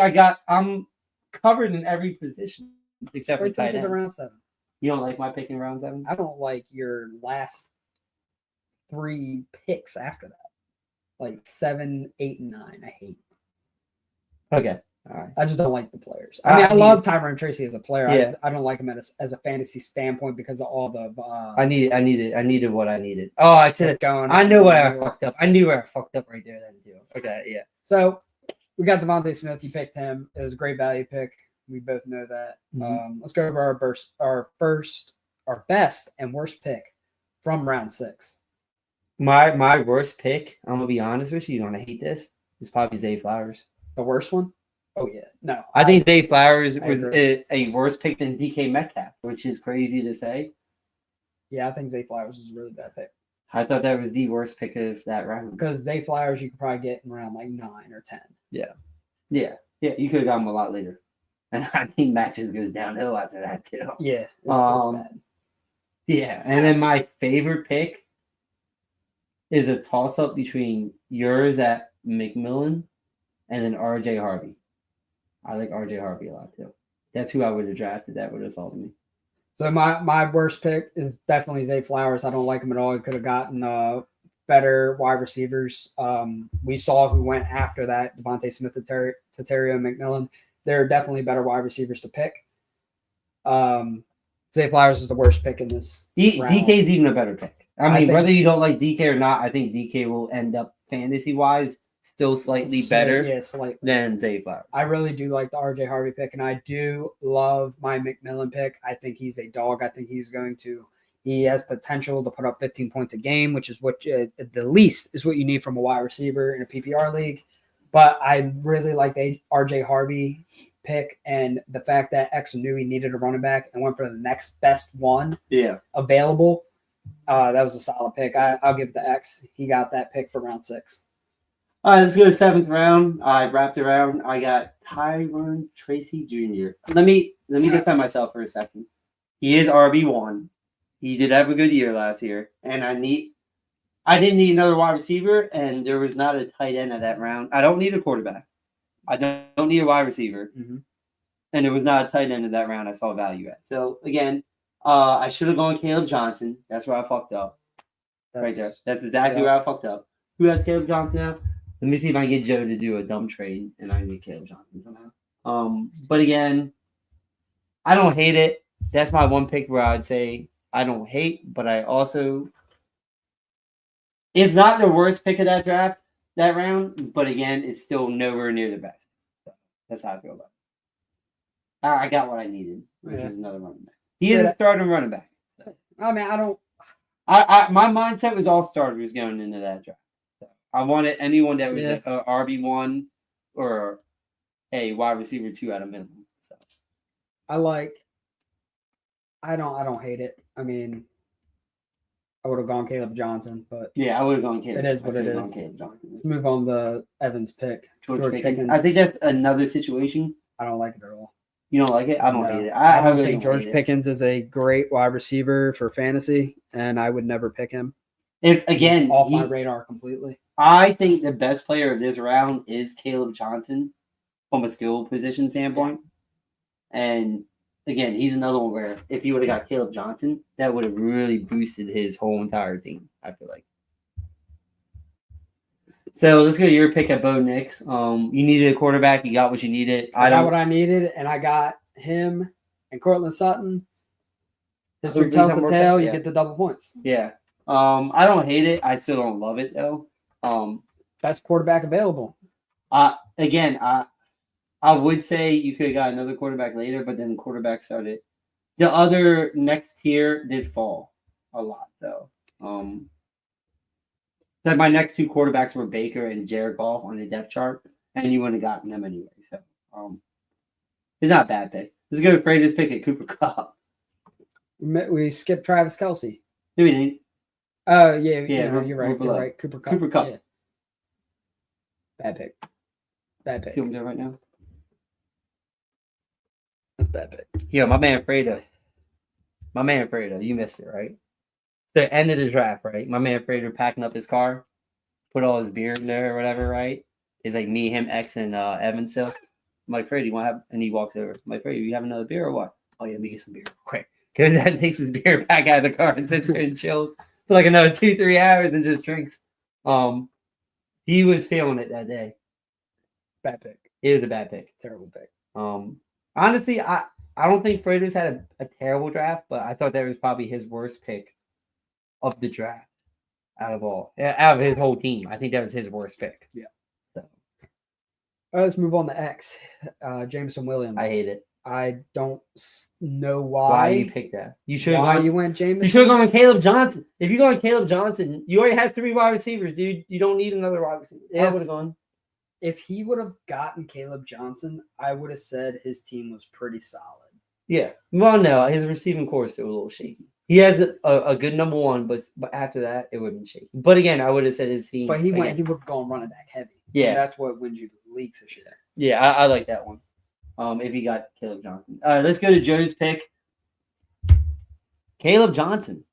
I'm covered in every position except for tight end. Round 7. You don't like my pick in round 7? I don't like your last 3 picks after that. Like 7, 8, and 9. I hate. Okay. All right. I just don't like the players. I mean, I love Tyrone Tracy as a player. Yeah. I don't like him as a fantasy standpoint because of all the. I needed what I needed. Oh, I should have gone. I knew where I fucked up. I knew where I fucked up right there then too. Okay, yeah. So we got Devontae Smith. You picked him. It was a great value pick. We both know that. Mm-hmm. Let's go over our best and worst pick from round 6. My worst pick, I'm gonna be honest with you. You're gonna hate this. Is probably Zay Flowers. The worst one? Oh yeah, no. I think Zay Flowers was a worse pick than DK Metcalf, which is crazy to say. Yeah, I think Zay Flowers is a really bad pick. I thought that was the worst pick of that round. Because Zay Flowers, you could probably get in around like 9 or 10. Yeah. You could have got him a lot later, and I think Matt just goes downhill after that too. Yeah. Yeah, and then my favorite pick is a toss-up between yours at McMillan and then RJ Harvey. I like RJ Harvey a lot too. That's who I would have drafted. That would have followed me. So my worst pick is definitely Zay Flowers. I don't like him at all. He could have gotten better wide receivers. We saw who went after that, Devontae Smith, Terrio McMillan. They're definitely better wide receivers to pick. Zay Flowers is the worst pick in this round. DK is even a better pick. I mean, whether you don't like DK or not, I think DK will end up fantasy-wise still slightly better than Zay Flowers. I really do like the RJ Harvey pick, and I do love my McMillan pick. I think he's a dog. I think he has potential to put up 15 points a game, which is what at the least is what you need from a wide receiver in a PPR league. But I really like the RJ Harvey pick, and the fact that X knew he needed a running back and went for the next best one available. That was a solid pick. I'll give the X. He got that pick for round 6. All right, let's go to 7th round. I wrapped around. I got Tyrone Tracy Jr. Let me defend myself for a second. He is RB1. He did have a good year last year, and I didn't need another wide receiver, and there was not a tight end at that round. I don't need a quarterback. I don't need a wide receiver, and there was not a tight end in that round. I saw value at. So again, I should have gone Caleb Johnson. That's where I fucked up. Right there. That's exactly where I fucked up. Who has Caleb Johnson now? Let me see if I can get Joe to do a dumb trade, and I can get Caleb Johnson somehow. But again, I don't hate it. That's my one pick where I'd say I don't hate, but I also it's not the worst pick of that round. But again, it's still nowhere near the best. So that's how I feel about it. I got what I needed, which is another running back. He is a starting running back. So. I mean, my mindset was all starters going into that draft. I wanted anyone that was a RB1 or a wide receiver 2 at a minimum. So I don't hate it. I mean, I would have gone Caleb Johnson, but I would have gone Caleb. It is what it is. Let's move on to Evan's pick. George Pickens. I think that's another situation. I don't like it at all. You don't like it? I don't hate it. I don't think George Pickens is a great wide receiver for fantasy, and I would never pick him. He's off my radar completely. I think the best player of this round is Caleb Johnson from a skill position standpoint. And again, he's another one where if you would have got Caleb Johnson, that would have really boosted his whole entire team, I feel like. So let's go to your pick at Bo Nix. You needed a quarterback. You got what you needed. I got what I needed, and I got him and Cortland Sutton. History Who tells brings the more tale. sacks? You Yeah. get the double points. Yeah. I don't hate it. I still don't love it though. Best quarterback available. Again, I would say you could have got another quarterback later, but then the quarterback started. The other next tier did fall a lot though. Like my next two quarterbacks were Baker and Jared Goff on the depth chart, and you wouldn't have gotten them anyway. So it's not a bad pick. Let's go with Brady's pick at Cooper Cup. We skipped Travis Kelce. No, we didn't. Oh yeah, Yeah, you're we're right. You're below. right. Cooper Cup. Cooper Cup. Yeah. Bad pick. Bad pick. See what I'm doing right now. That's bad pick. Yo, my man Fredo. You missed it, right? The end of the draft, right? My man Fredo packing up his car, put all his beer in there or whatever, right? It's like me, him, X, and Evan still. I'm like, Fredo, you want to have? And he walks over. I'm like, Fredo, you have another beer or what? Oh yeah, let me get some beer real quick. Because that takes his beer back out of the car and sits there and chills for like another 2-3 hours and just drinks. He was feeling it that day. Bad pick. It was a bad pick. Terrible pick. Honestly, I don't think Fredo's had a terrible draft, but I thought that was probably his worst pick of the draft out of his whole team. I think that was his worst pick. Yeah. So All right, let's move on to X. Jameson Williams. I hate it. I don't know why. Why you picked that? You should Why have you went Jameson? You should have gone with Caleb Johnson. If you go with Caleb Johnson, you already have 3 wide receivers, dude. You don't need another wide receiver. I would have gone. If he would have gotten Caleb Johnson, I would have said his team was pretty solid. Yeah. Well, no, his receiving core is still a little shaky. He has a good number one, but after that, it would have been shaky. But again, I would have said his team. But he would have gone running back heavy. Yeah. And that's what wins you the leagues this year. Yeah, I like that one. If he got Caleb Johnson. All right, let's go to Joe's pick. Caleb Johnson.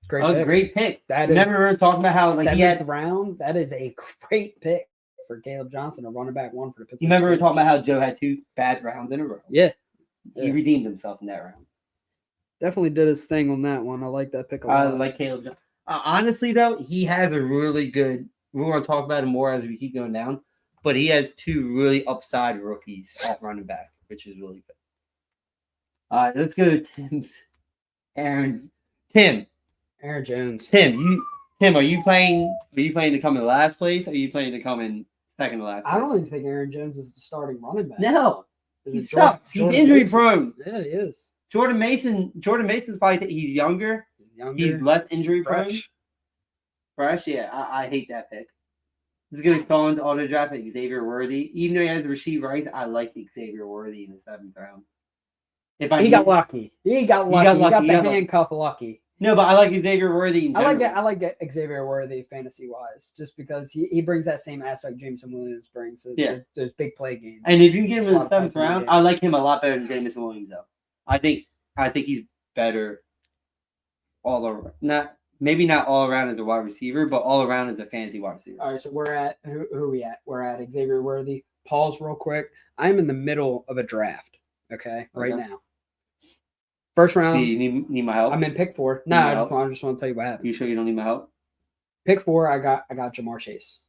Great pick. That Remember we were talking about how he had round. That is a great pick for Caleb Johnson, a running back one for the Pittsburgh. You remember we were talking about how Joe had 2 bad rounds in a row. Yeah. He redeemed himself in that round. Definitely did his thing on that one. I like that pick a lot. I like Caleb Johnson. Honestly, though, he has a really good. We're going to talk about him more as we keep going down. But he has 2 really upside rookies at running back, which is really good. All right, let's go to Tim's. Aaron Jones. Tim, are you playing? Are you playing to come in last place? Or are you playing to come in second to last place? I don't even think Aaron Jones is the starting running back. No, he sucks. He's injury prone. Yeah, he is. Jordan Mason's probably he's younger. He's less injury prone. Fresh, yeah. I hate that pick. Let's go to Collins auto draft at Xavier Worthy. Even though he has Rasheed Rice, I like Xavier Worthy in the 7th round. He got lucky. He got the handcuff lucky. No, but I like Xavier Worthy in general. I like Xavier Worthy fantasy wise, just because he brings that same aspect Jameson Williams brings. So yeah, there's big play games. And if you give him in the 7th round, I like him a lot better than Jameson Williams though. I think he's better all around. Maybe not all around as a wide receiver, but all around as a fantasy wide receiver. All right, so we're at who are we at? We're at Xavier Worthy. Pause real quick. I'm in the middle of a draft. Okay, right now. First round. You need my help? I'm in pick 4. No, I just want to tell you what happened. You sure you don't need my help? Pick 4, I got Jamar Chase.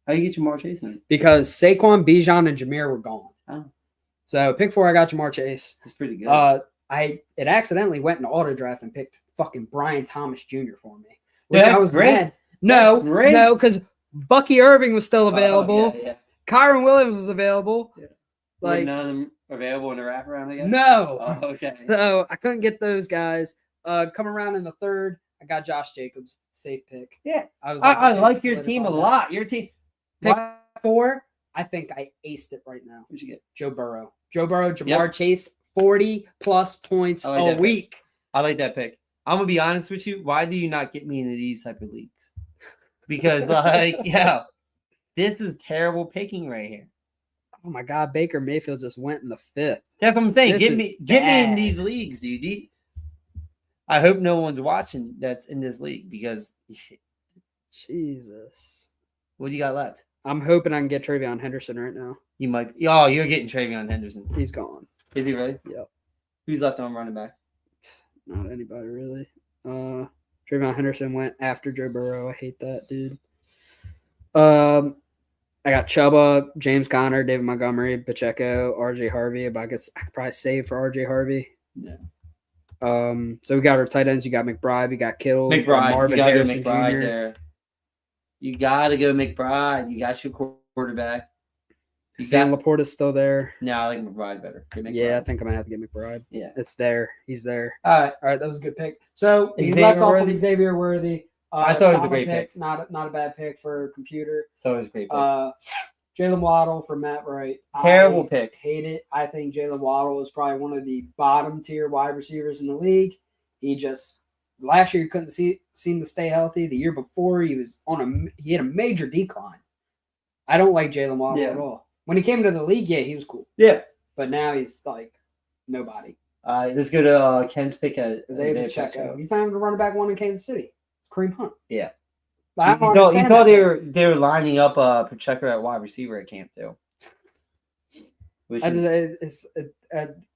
How you get Jamar Chase in? Because Saquon, Bijan, and Jameer were gone. Oh. So pick 4, I got Jamar Chase. That's pretty good. It accidentally went in the auto draft and picked fucking Brian Thomas Jr. for me. Which I was great. Mad. No, because Bucky Irving was still available. Yeah. Kyron Williams was available. Yeah. Like none of them available in the wraparound, I guess? No. Oh, okay. So I couldn't get those guys. Come around in the 3rd, I got Josh Jacobs. Safe pick. Yeah. I like your team a lot. Your team. Pick 4, I think I aced it right now. Who'd you get? Joe Burrow, Jamar Chase, 40+ points a week. I like that pick. I'm going to be honest with you. Why do you not get me into these type of leagues? Because, this is terrible picking right here. Oh, my God. Baker Mayfield just went in the 5th. That's what I'm saying. Get me in these leagues, dude. I hope no one's watching that's in this league because Jesus. What do you got left? I'm hoping I can get Travion Henderson right now. You might. Oh, you're getting Travion Henderson. He's gone. Is he really? Yep. Who's left on running back? Not anybody really. Travion Henderson went after Joe Burrow. I hate that dude. I got Chuba, James Conner, David Montgomery, Pacheco, RJ Harvey. But I guess I could probably save for RJ Harvey. No. So we got our tight ends. You got McBride. We got Kittle. we got McBride. Marvin You gotta Harrison go McBride Jr. there. You gotta go McBride. You got your quarterback. You Sam got Laporta's still there. no, I like McBride better. Get McBride. Yeah, I think I'm gonna have to get McBride. Yeah. It's there. He's there. All right, that was a good pick. So we Xavier left off Worthy? with Xavier Worthy. I thought it was a solid great pick. Not a bad pick for computer. So it was a great pick. Jalen Waddle for Matt Wright. Terrible pick. Hate it. I think Jalen Waddle is probably one of the bottom tier wide receivers in the league. He just last year you couldn't seem to stay healthy. The year before he had a major decline. I don't like Jalen Waddle at all. When he came to the league, he was cool. Yeah. But now he's like nobody. Let's go to Ken's pick at Isaiah Pacheco. He's not even the running back one in Kansas City. It's Kareem Hunt. Yeah. I You thought they were lining up Pacheco at wide receiver at camp too. It's an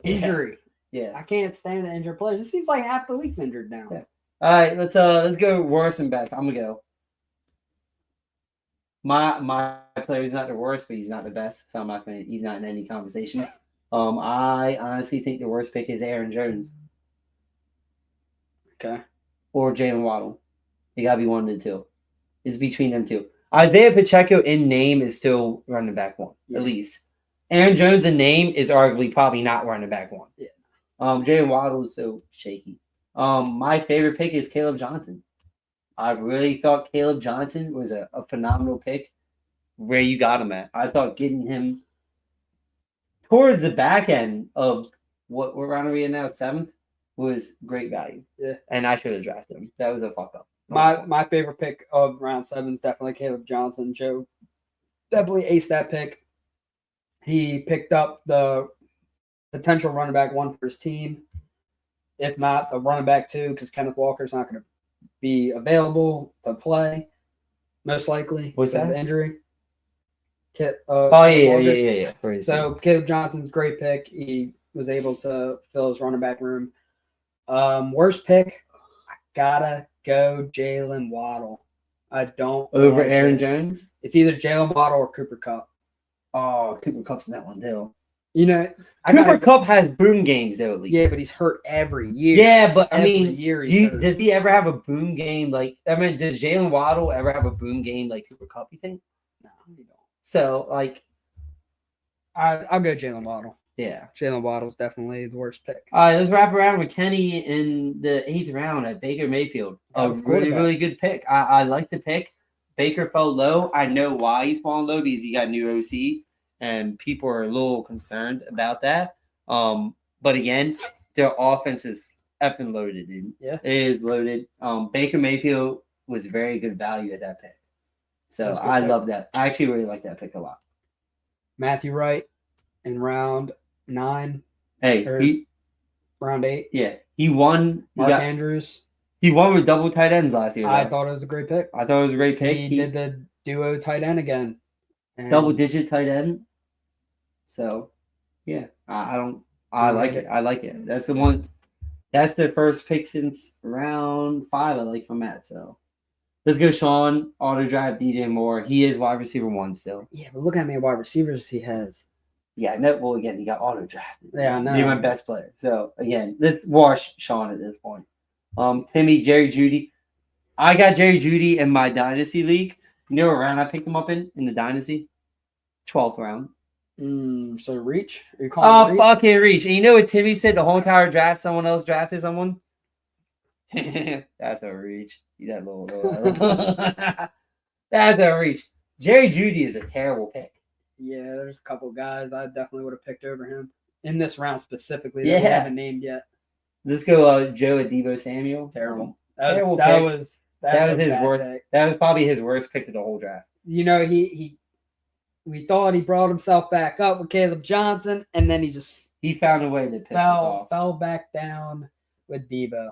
injury. Yeah. I can't stand the injured players. It seems like half the league's injured now. Yeah. All right, let's go worse and best. I'm gonna go. My player is not the worst, but he's not the best, so he's not in any conversation. I honestly think the worst pick is Aaron Jones. Okay. Or Jalen Waddle. It gotta be one of the two. It's between them two. Isaiah Pacheco in name is still running back one, at least. Aaron Jones in name is arguably probably not running back one. Yeah. Jalen Waddle is so shaky. My favorite pick is Caleb Johnson. I really thought Caleb Johnson was a phenomenal pick where you got him at. I thought getting him towards the back end of what round are we in now, 7th, was great value. Yeah. And I should have drafted him. That was a fuck up. My favorite pick of round 7 is definitely Caleb Johnson. Joe definitely aced that pick. He picked up the potential running back 1 for his team. If not, the running back 2, because Kenneth Walker's not going to be available to play, most likely. What's that? The injury. Yeah. So Caleb Johnson's great pick. He was able to fill his running back room. Worst pick, I gotta go Jalen Waddle. I don't over Aaron Jones. It's either Jalen Waddle or Cooper Kupp. Oh, Cooper Kupp's in that one too. You know, Cooper Kupp has boom games though at least. Yeah, but he's hurt every year. Yeah, but every I mean, year does he ever have a boom game? Does Jalen Waddle ever have a boom game like Cooper Kupp? You think? No, he don't. So I'll go Jalen Waddle. Yeah, Jalen Waddle's definitely the worst pick. All right, let's wrap around with Kenny in the 8th round at Baker Mayfield. A really good pick. I like the pick. Baker fell low. I know why he's falling low because he got a new OC, and people are a little concerned about that. But again, their offense is effing loaded, dude. Yeah, it is loaded. Baker Mayfield was very good value at that pick, so I love that. I actually really like that pick a lot. Matthew Wright in round 9. Round 8. Yeah, he won. Mark Andrews. He won with double tight ends last year. I thought it was a great pick. I thought it was a great pick. He did the duo tight end again. Double-digit tight end. So, yeah, I like it. I like it. That's the one. That's the first pick since round 5 I like from Matt. So, let's go, Sean. Auto drive DJ Moore. He is wide receiver 1 still. Yeah, but look how many wide receivers he has. Yeah, no. Well, again, he got auto drafted. Yeah, I know. He's my best player. So, again, let's wash Sean at this point. Timmy, Jerry Jeudy. I got Jerry Jeudy in my dynasty league. You know what round I picked him up in the dynasty? 12th round. So reach? Are you calling reach? Fucking reach. And you know what Timmy said the whole entire draft? Someone else drafted someone? That's a reach. That little. That's a reach. Jerry Jeudy is a terrible pick. Yeah, there's a couple guys I definitely would have picked over him in this round specifically that we haven't named yet. Let's go Joe Adebo Samuel. Terrible. That was his worst. Pick. That was probably his worst pick of the whole draft. You know, we thought he brought himself back up with Caleb Johnson, and then he found a way to piss us off. Fell back down with Debo.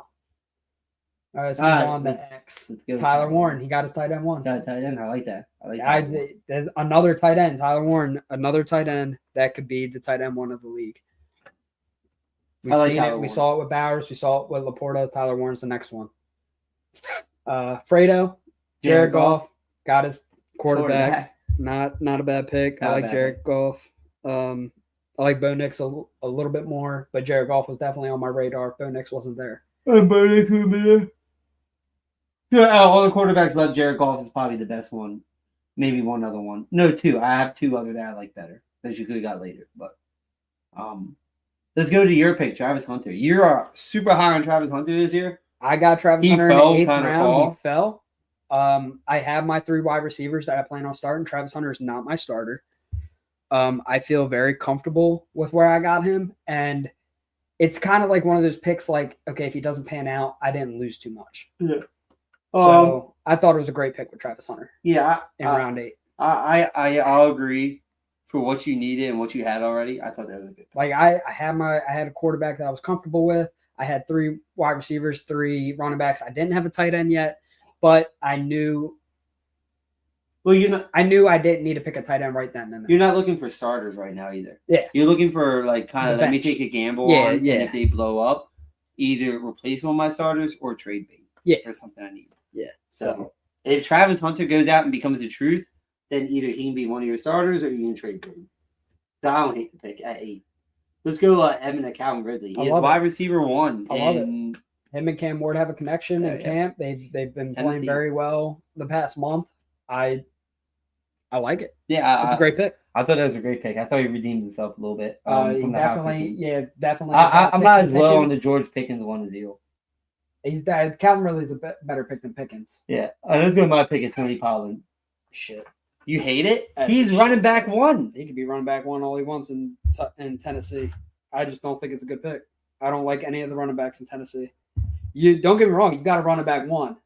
All right, let's move on to X. Tyler Warren. He got his tight end 1. Got a tight end. I like that. There's another tight end. Tyler Warren, another tight end that could be the tight end 1 of the league. We saw it with Bowers. We saw it with Laporta. Tyler Warren's the next one. Fredo, Jared Goff got his quarterback. Not a bad pick. I like Jared Goff. I like Bo Nix a little bit more, but Jared Goff was definitely on my radar. Bo Nix wasn't there. And Bo Nix would be there. Yeah, all the quarterbacks left. Jared Goff is probably the best one. Maybe one other one. No, two. I have two other that I like better that you could have got later. But let's go to your pick, Travis Hunter. You're super high on Travis Hunter this year. I got Travis He Hunter fell, in the 8th kinda round. fall. He fell. I have my 3 wide receivers that I plan on starting. Travis Hunter is not my starter. I feel very comfortable with where I got him, and it's kind of like one of those picks. Like, okay, if he doesn't pan out, I didn't lose too much. Yeah. So I thought it was a great pick with Travis Hunter. Yeah, in round 8. I'll agree for what you needed and what you had already. I thought that was a good pick. Like I had a quarterback that I was comfortable with. I had 3 wide receivers, 3 running backs. I didn't have a tight end yet, but I knew. Well, I knew I didn't need to pick a tight end right then and there. You're not looking for starters right now either. Yeah, you're looking for like kind of let me take a gamble on, and if they blow up, either replace one of my starters or trade bait. Yeah, for something I need. Yeah. So if Travis Hunter goes out and becomes the truth, then either he can be one of your starters or you can trade for him. So I don't hate the pick at 8. Let's go Evan at Calvin Ridley. He's wide receiver 1. I love it. Him and Cam Ward have a connection in camp. They've been playing very well the past month. I like it. Yeah, it's a great pick. I thought that was a great pick. I thought he redeemed himself a little bit. Definitely. I'm not as low on the George Pickens one as you. Calvin Ridley's a better pick than Pickens. Yeah, let's go to my pick at Tony Pollard. Shit, you hate it? He's running back 1. He could be running back 1 all he wants in Tennessee. I just don't think it's a good pick. I don't like any of the running backs in Tennessee. You don't get me wrong. You got to run it back 1.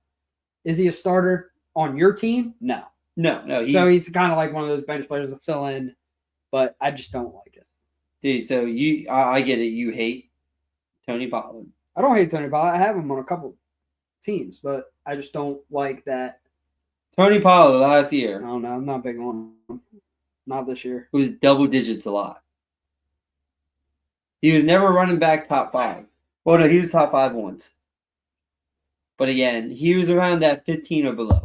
Is he a starter on your team? No. So he's kind of like one of those bench players to fill in, but I just don't like it. Dude, so I get it. You hate Tony Pollard. I don't hate Tony Pollard. I have him on a couple teams, but I just don't like that. Tony Pollard last year. I don't know. I'm not big on him. Not this year. It was double digits a lot. He was never running back top 5. Well, no, he was top 5 once. But again, he was around that 15 or below.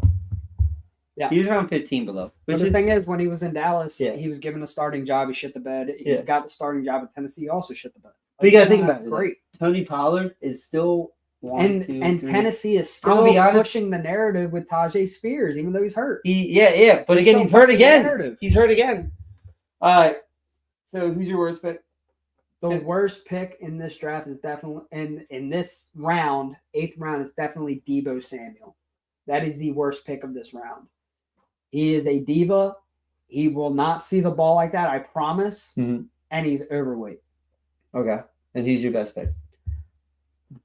Yeah. He was around 15 below. But the thing is, when he was in Dallas, he was given a starting job. He shit the bed. He got the starting job at Tennessee. He also shit the bed. But you got to think about it. Great. Tony Pollard is still and Tennessee is still pushing the narrative with Tajay Spears, even though he's hurt. But again, he's hurt again. He's hurt again. All right. So who's your worst pick? The worst pick in this draft is definitely in this round, 8th round, is definitely Deebo Samuel. That is the worst pick of this round. He is a diva. He will not see the ball like that, I promise. Mm-hmm. And he's overweight. Okay. And he's your best pick?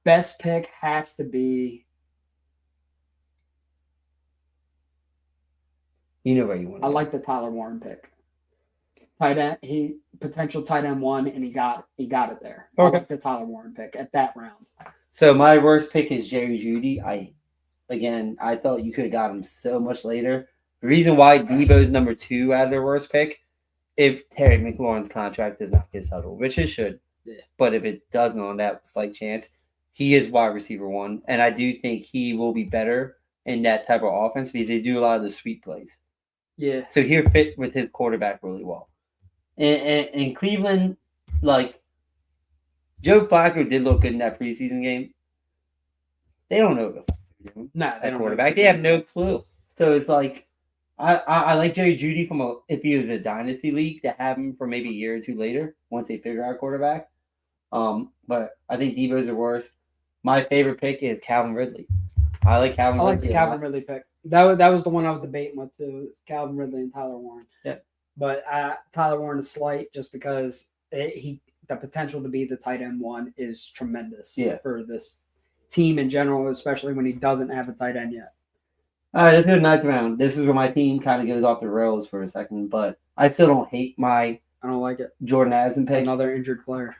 Best pick has to be. You know where you want to I like the Tyler Warren pick. Tight end, potential tight end 1, and he got it there. Okay. I like the Tyler Warren pick at that round. So my worst pick is Jerry Jeudy. I thought you could have got him so much later. The reason why Debo's number 2 out of their worst pick, if Terry McLaurin's contract does not get settled, which it should, but if it doesn't on that slight chance, he is wide receiver 1, and I do think he will be better in that type of offense because they do a lot of the sweep plays. Yeah. So he'll fit with his quarterback really well. And Cleveland, like, Joe Flacco did look good in that preseason game. They don't know what they're doing. No, they don't. Quarterback, they have no clue. So it's like, I like Jerry Jeudy if he was a dynasty league to have him for maybe a year or 2 later once they figure out quarterback. But I think Debo's the worst. My favorite pick is Calvin Ridley. I like Calvin Ridley. I like the Calvin Ridley pick. That was the one I was debating with too. Calvin Ridley and Tyler Warren. Yeah. But Tyler Warren is slight just because the potential to be the tight end 1 is tremendous for this team in general, especially when he doesn't have a tight end yet. All right, let's go to 9th round. This is where my team kind of goes off the rails for a second, but I still don't hate I don't like it. Jordan Addison pick. Another injured player.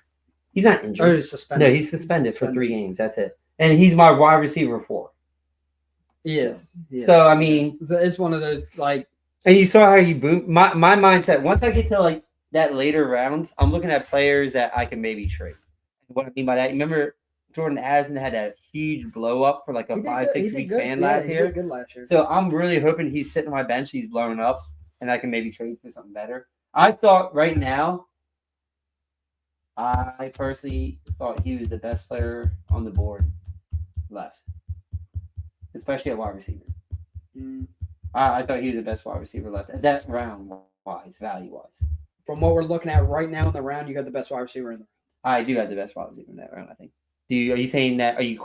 He's not injured. Oh, he's suspended. No, he's suspended for 3 games. That's it. And he's my wide receiver 4. He is. So, I mean. It's one of those, like. And you saw how he boomed. My mindset, once I get to, like, that later rounds, I'm looking at players that I can maybe trade. What I mean by that, you remember Jordan Addison had a huge blow up for like a 5-6 week span last year. He did good last year. So I'm really hoping he's sitting on my bench, he's blowing up, and I can maybe trade for something better. I thought right now, I personally thought he was the best player on the board left, especially at wide receiver. Mm. I thought he was the best wide receiver left at that round wise, value wise. From what we're looking at right now in the round, you got the best wide receiver in the round. I do have the best wide receiver in that round. I think. Are you saying that? Are you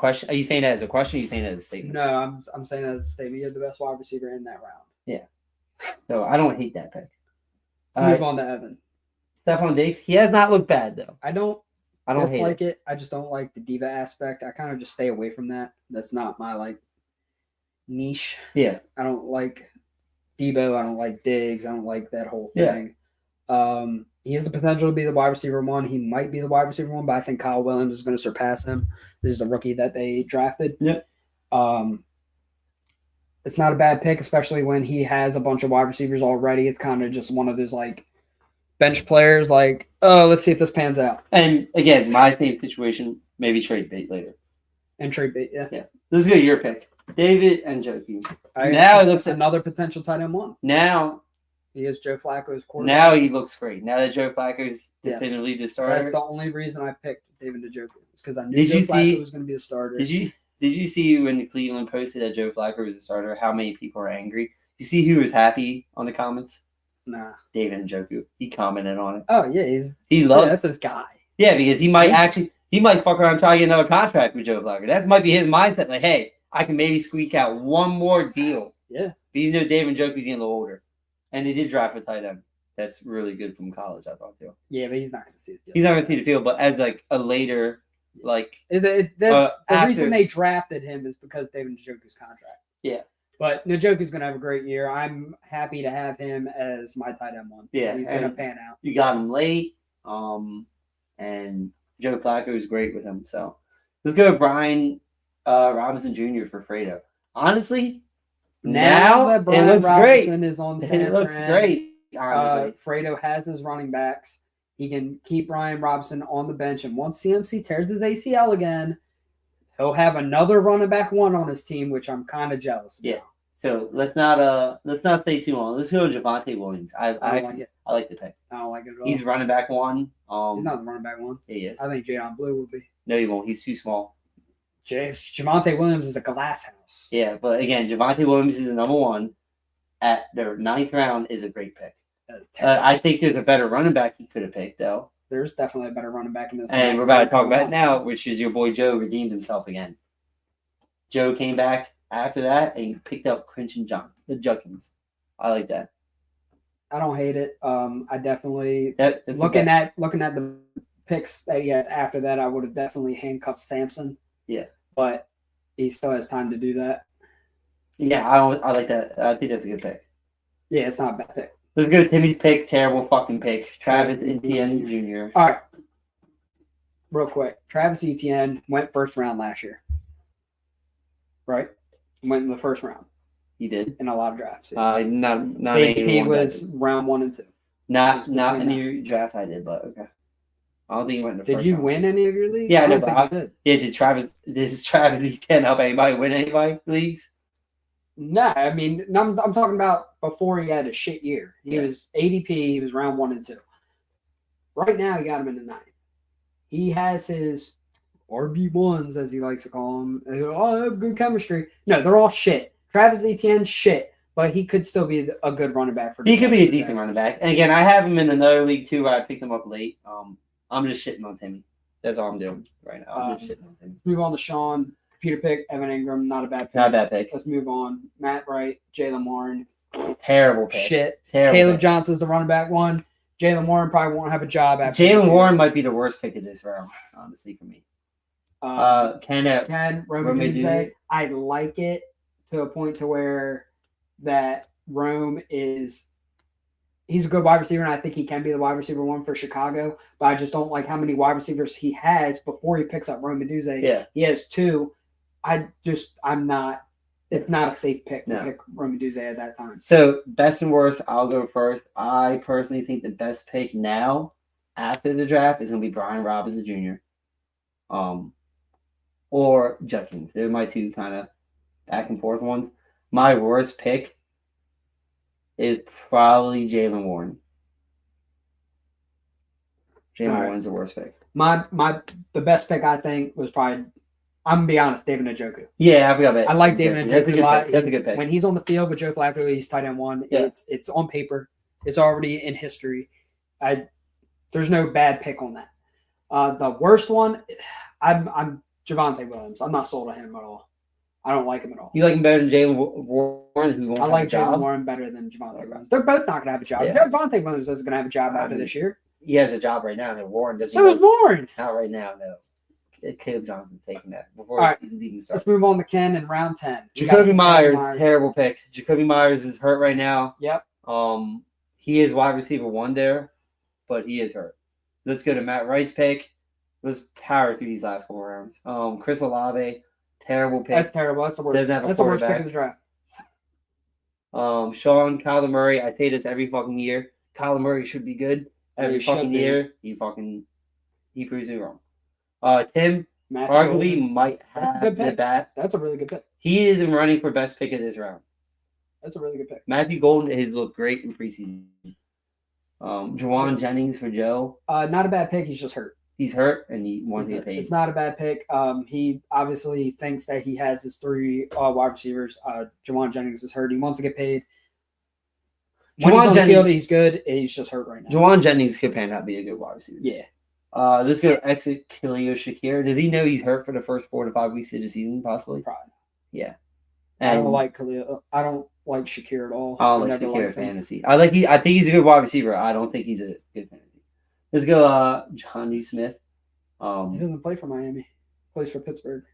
saying that as a question? Or are you saying that as a statement? No, I'm saying that as a statement. You have the best wide receiver in that round. Yeah. So I don't hate that pick. Let's move on to Evan. Stephon Diggs. He has not looked bad though. I don't hate it. I just don't like the diva aspect. I kind of just stay away from that. That's not my like niche. Yeah. I don't like Debo. I don't like Diggs. I don't like that whole thing. Yeah. He has the potential to be the wide receiver one. He might be the wide receiver one, but I think Kyle Williams is going to surpass him. This is the rookie that they drafted. Yep. It's not a bad pick, especially when he has a bunch of wide receivers already. It's kind of just one of those like bench players, like, oh, let's see if this pans out. And again, my same situation, maybe trade bait later. And trade bait, yeah. Yeah. This is good. Your pick. David and Joku. Now it looks another potential tight end one. Now he is Joe Flacco's quarterback. Now he looks great. Now that Joe Flacco's definitively the starter. That's the only reason I picked David Njoku. It's because I knew Joe Flacco was going to be a starter. Did you see when the Cleveland posted that Joe Flacco was a starter, how many people are angry? You see who was happy on the comments? Nah. David Njoku. He commented on it. Oh, yeah. He loves that's this guy. Yeah, because he might fuck around and try to get another contract with Joe Flacco. That might be his mindset. Like, hey, I can maybe squeak out one more deal. Yeah. But he's David Njoku's getting a little older. And they did draft a tight end. That's really good from college, I thought, too. Yeah, but he's not going to see the field. He's not going to see the field, but as like a later, like the reason they drafted him is because David Njoku's contract. Yeah. But Njoku's going to have a great year. I'm happy to have him as my tight end one. Yeah. He's going to pan out. You got him late. And Joe Flacco is great with him. So let's go with Brian Robinson Jr. for Fredo. Honestly, now that Brian Robinson great. Is on San Fran, great. Fredo has his running backs. He can keep Brian Robinson on the bench, and once CMC tears his ACL again, he'll have another running back one on his team, which I'm kind of jealous. Yeah. Now. So let's not stay too long. Let's go to Javonte Williams. I like it. I like the pick. I don't like it at all. He's running back one. He's not the running back one. He is. I think Jadon Blue will be. No, he won't. He's too small. Javonte Williams is a glass house. Yeah, but again, Javonte Williams is the number one. At their 9th round is a great pick. I think there's a better running back he could have picked, though. There's definitely a better running back in this. And we're about to talk about it now, which is your boy Joe redeemed himself again. Joe came back after that and he picked up Quinton Judkins. I like that. I don't hate it. I definitely looking at the picks that he has after that, I would have definitely handcuffed Samson. Yeah, but he still has time to do that. Yeah, I like that. I think that's a good pick. Yeah, it's not a bad pick. Let's go to Timmy's pick. Terrible fucking pick. Travis Etienne Jr. All right. Real quick. Travis Etienne went first round last year. Right? Went in the first round. He did. In a lot of drafts. Not he was round 1 and 2. Not any draft I did, but okay. I don't think he went in the first round. Did you win any of your leagues? Yeah, I know, but did. Yeah, did Travis Etienne help anybody win any leagues? No, I mean, I'm talking about before he had a shit year. He was ADP. He was round 1 and 2. Right now, he got him in the 9th. He has his RB1s, as he likes to call them. Oh, they have good chemistry. No, they're all shit. Travis Etienne, shit. But he could still be a good running back for. He could be a decent running back. And again, I have him in another league too. Where I picked him up late. I'm just shitting on Timmy. That's all I'm doing right now. I'm just shitting on Timmy. Move on to Sean. Computer pick. Evan Ingram. Not a bad pick. Not a bad pick. Let's move on. Matt Wright. Jaylen Warren. Terrible pick. Shit. Terrible Caleb pick. Johnson's the running back one. Jaylen Warren probably won't have a job after. Jaylen Warren might be the worst pick of this round, honestly, for me. Ken Rome. I like it to a point to where that Rome is. He's a good wide receiver, and I think he can be the wide receiver one for Chicago. But I just don't like how many wide receivers he has before he picks up Rome Medusa. Yeah. He has 2. I'm not. It's not a safe pick to pick Rome Medusa at that time. So best and worst, I'll go first. I personally think the best pick now after the draft is going to be Brian Robinson Jr. Or Judkins. They're my two kind of back and forth ones. My worst pick is probably Jaylen Warren. Jaylen Warren's the worst pick. The best pick I think was probably, I'm gonna be honest, David Njoku. Yeah, I forgot about it. I like David That's a Njoku good a lot. pick. That's a good pick. When he's on the field with Joe Flacco, he's tight end one. Yeah. It's on paper. It's already in history. There's no bad pick on that. The worst one, I'm Javonte Williams. I'm not sold on him at all. I don't like him at all. You like him better than Jalen Warren, who won't I like have a job? Jalen Warren better than Javonte Williams. They're both not going to have a job. Yeah. Javonte Williams isn't going to have a job after this year. He has a job right now, and Warren doesn't. So is Warren. Not right now, no. Caleb Johnson's taking that before All right. his season even starts. Let's move on to Ken in round 10. Jacoby Myers, terrible pick. Jacoby Myers is hurt right now. Yep. He is wide receiver 1 there, but he is hurt. Let's go to Matt Wright's pick. Let's power through these last 4 rounds. Chris Olave, terrible pick. That's terrible. That's the worst. That's the worst pick of the draft. Sean Kyler Murray. I say this every fucking year. Kyler Murray should be good every fucking year. He proves me wrong. Tim arguably might have the bat. That's a really good pick. He is running for best pick of this round. That's a really good pick. Matthew Golden has looked great in preseason. Juwan Jennings for Joe. Not a bad pick. He's just hurt. He's hurt and he wants to get paid. It's not a bad pick. He obviously thinks that he has his 3 wide receivers. Juwan Jennings is hurt. He wants to get paid. When he's on the field, he's good. He's just hurt right now. Juwan Jennings could pan out to be a good wide receiver. Yeah. Let's go exit Khalil Shakir. Does he know he's hurt for the first 4 to 5 weeks of the season, possibly? Probably. Yeah. And I don't like Khalil. I don't like Shakir at all. I don't like Shakir fantasy. I think he's a good wide receiver. I don't think he's a good fantasy. Let's go Jonnu Smith. He doesn't play for Miami. He plays for Pittsburgh.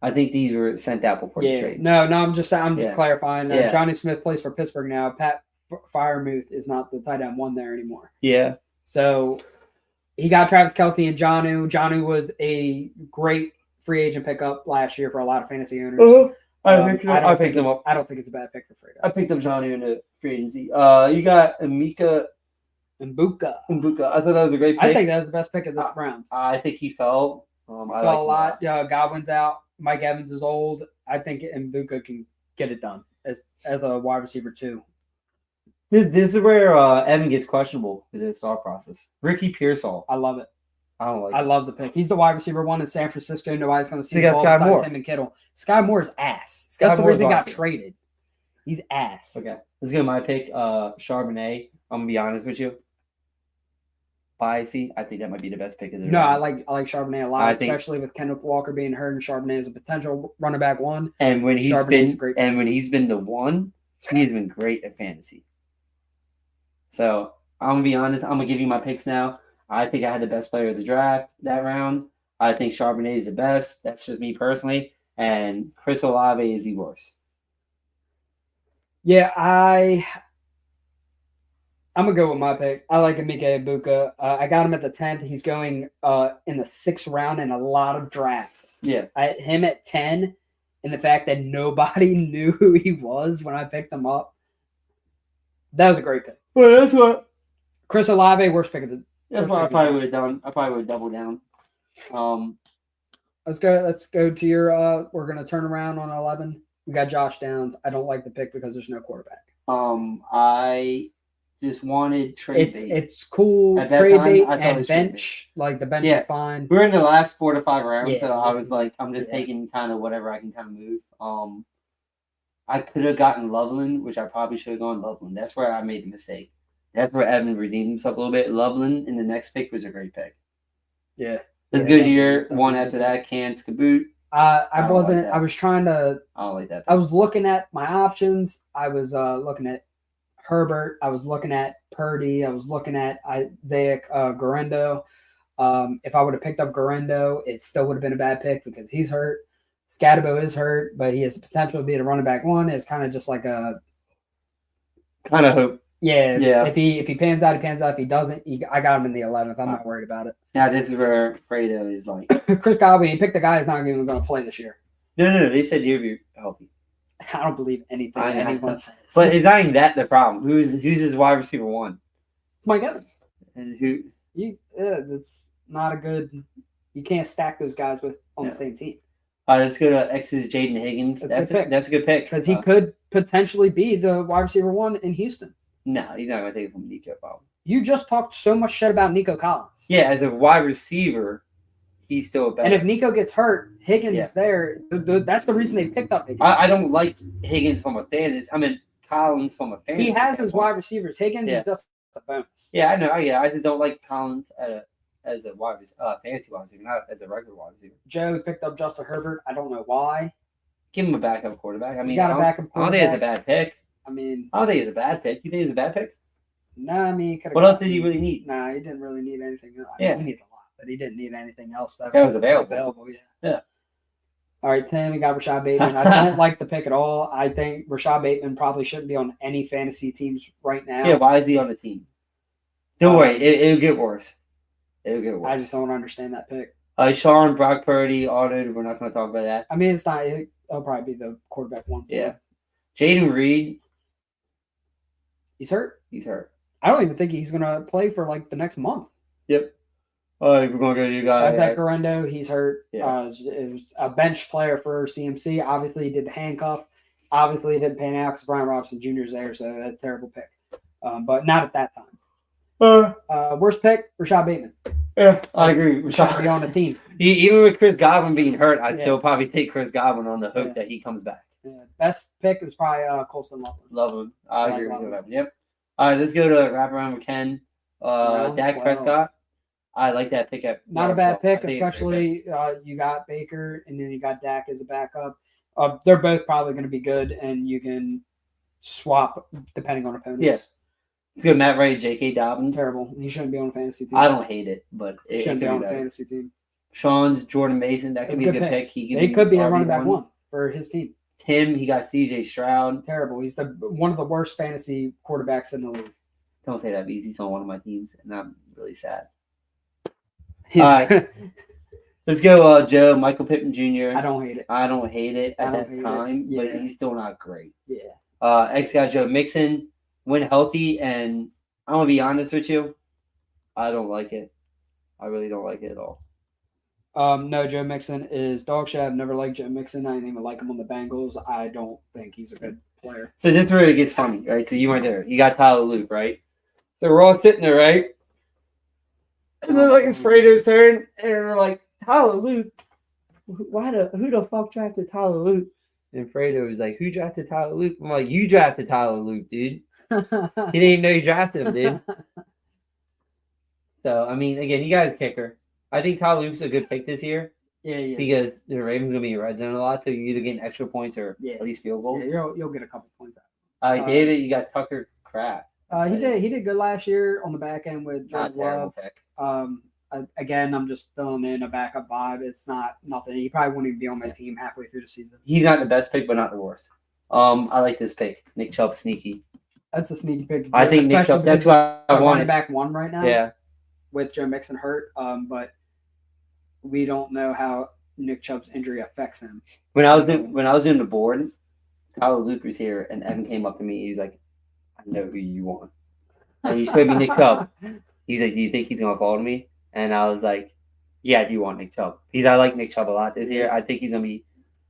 I think these were sent out before the trade. No, I'm just clarifying. Jonnu Smith plays for Pittsburgh now. Pat Freiermuth is not the tight end 1 there anymore. Yeah. So he got Travis Kelce and Jonnu. Jonnu was a great free agent pickup last year for a lot of fantasy owners. I picked him up. I don't think it's a bad pick for Fredo. I picked up Jonnu in the free agency. You got Emeka Mbuka. I thought that was a great pick. I think that was the best pick of this round. I think he fell. Fell a lot. Godwin's out. Mike Evans is old. I think Mbuka can get it done as a wide receiver too. This is where Evan gets questionable with his thought process. Ricky Pearsall. I love it. I don't like. I love the pick. He's the wide receiver 1 in San Francisco. Nobody's going to see the ball besides him and Kittle. Sky Moore's ass. That's the reason he got traded. He's ass. Okay, let's go. My pick, Charbonnet. I'm gonna be honest with you. Biasy, I think that might be the best pick of the round. I like Charbonnet a lot, especially with Kenneth Walker being hurt and Charbonnet is a potential running back 1. And when he's been the 1, he's been great at fantasy. So I'm gonna be honest. I'm gonna give you my picks now. I think I had the best player of the draft that round. I think Charbonnet is the best. That's just me personally. And Chris Olave is the worst. Yeah, I'm going to go with my pick. I like Emeka Egbuka. I got him at the 10th. He's going in the 6th round in a lot of drafts. Yeah. Him at 10, and the fact that nobody knew who he was when I picked him up, that was a great pick. Well, that's what Chris Olave, worst pick of the. That's what I probably would have done. I probably would have doubled down. Let's go to your. We're gonna turn around on 11. We got Josh Downs. I don't like the pick because there's no quarterback. I just wanted trade bait. It's cool. Trade bait and bench. Like the bench is fine. We're in the last 4 to 5 rounds, so I was like, I'm just taking kind of whatever I can kind of move. I could have gotten Loveland, which I probably should have gone Loveland. That's where I made the mistake. That's where Evan redeemed himself a little bit. Loveland in the next pick was a great pick. Yeah. It's a good year. One after that, Cans Caboot. I wasn't. Like I was trying to. I don't like that pick. I was looking at my options. I was looking at Herbert. I was looking at Purdy. I was looking at Isaiah Garendo. If I would have picked up Garendo, it still would have been a bad pick because he's hurt. Scatabo is hurt, but he has the potential to be a running back 1. It's kind of just like a kind of hope. Yeah. If he pans out, he pans out. If he doesn't, I got him in the 11th. I'm not worried about it. Now this is where Fredo is like Chris Godwin. He picked a guy who's not even going to play this year. No. They said you'll be healthy. I don't believe anything anyone says. But it's not even that the problem. Who's his wide receiver 1? Mike Evans. And who? That's not a good. You can't stack those guys on the same team. Let's go to X's Jaden Higgins. That's a good pick because he could potentially be the wide receiver 1 in Houston. No, he's not going to take it from Nico. Probably. You just talked so much shit about Nico Collins. Yeah, as a wide receiver, he's still a better. And if Nico gets hurt, Higgins Yeah. is there. That's the reason they picked up Higgins. I don't like Higgins from a fantasy. I mean, Collins from a fantasy. He has his wide receivers. Higgins is just a bonus. Yeah, I know. Yeah, I just don't like Collins as a wide fantasy wide receiver, not as a regular wide receiver. Joe picked up Justin Herbert. I don't know why. Give him a backup quarterback. I mean, got a backup quarterback. I don't think it's a bad pick. I mean, I don't think it's a bad pick. You think it's a bad pick? No, I mean, what else did he really need? Nah, he didn't really need anything else. Yeah, he needs a lot, but he didn't need anything else that was available. Yeah. All right, Tim, we got Rashad Bateman. I don't like the pick at all. I think Rashad Bateman probably shouldn't be on any fantasy teams right now. Yeah, why is he on the team? Don't worry, it'll get worse. It'll get worse. I just don't understand that pick. Sean, Brock Purdy, Arnold, we're not going to talk about that. I mean, it's not. He'll probably be the quarterback one. Yeah. Jaden Reed. He's hurt? He's hurt. I don't even think he's going to play for like the next month. Yep. We're going to go to you guys. Garendo, he's hurt. Yeah. It was a bench player for CMC. Obviously, he did the handcuff. Obviously, it didn't pan out because Brian Robinson Jr. is there, so that's a terrible pick. But not at that time. Worst pick, Rashad Bateman. Yeah, I agree. Rashad be on the team. Even with Chris Godwin being hurt, I'd still probably take Chris Godwin on the hope that he comes back. Yeah. Best pick was probably Colston Loveland. Love him. I agree with you. Yep. All right, let's go to wraparound with Ken. Dak Prescott. I like that pick. Not a bad pick, especially you got Baker and then you got Dak as a backup. They're both probably going to be good, and you can swap depending on opponents. Yes. Let's go Matt Wright, J.K. Dobbins. Terrible. He shouldn't be on a fantasy team. I don't hate it, but it shouldn't be on a fantasy team. Sean's Jordan Mason. That could be a good pick. He could be a running back one for his team. Tim, he got C.J. Stroud. Terrible. He's one of the worst fantasy quarterbacks in the league. Don't say that because he's on one of my teams, and I'm really sad. All right. Let's go, Joe. Michael Pittman Jr. I don't hate it. I don't hate it at that time, but he's still not great. Yeah. X guy Joe Mixon went healthy, and I'm gonna be honest with you, I don't like it. I really don't like it at all. No, Joe Mixon is dog shit. I've never liked Joe Mixon. I didn't even like him on the Bengals. I don't think he's a good player. So this is where it gets funny, right? So you weren't there. You got Tyler Luke, right? So we're all sitting there, right? And then like it's Fredo's turn, and we're like, Tyler Luke, who the fuck drafted Tyler Luke? And Fredo was like, who drafted Tyler Luke? I'm like, you drafted Tyler Luke, dude. He didn't even know you drafted him, dude. So, I mean, again, you guys kicker. I think Tyler Luke's a good pick this year. Yeah, because the Ravens going to be in red zone a lot, so you're either getting extra points or at least field goals. Yeah, you'll get a couple points out. David, you got Tucker Kraft. He did good last year on the back end with Jordan Love. Again, I'm just filling in a backup vibe. It's not nothing. He probably wouldn't even be on my team halfway through the season. He's not the best pick, but not the worst. I like this pick. Nick Chubb, sneaky. That's a sneaky pick. I think Nick Chubb. That's why I wanted running back one right now. Yeah. With Joe Mixon hurt, but we don't know how Nick Chubb's injury affects him. When I was doing the board, Tyler Luke was here, and Evan came up to me. He's like, "I know who you want." And he showed me Nick Chubb. He's like, "Do you think he's gonna fall to me?" And I was like, "Yeah, I do want Nick Chubb. I like Nick Chubb a lot this year. I think he's gonna be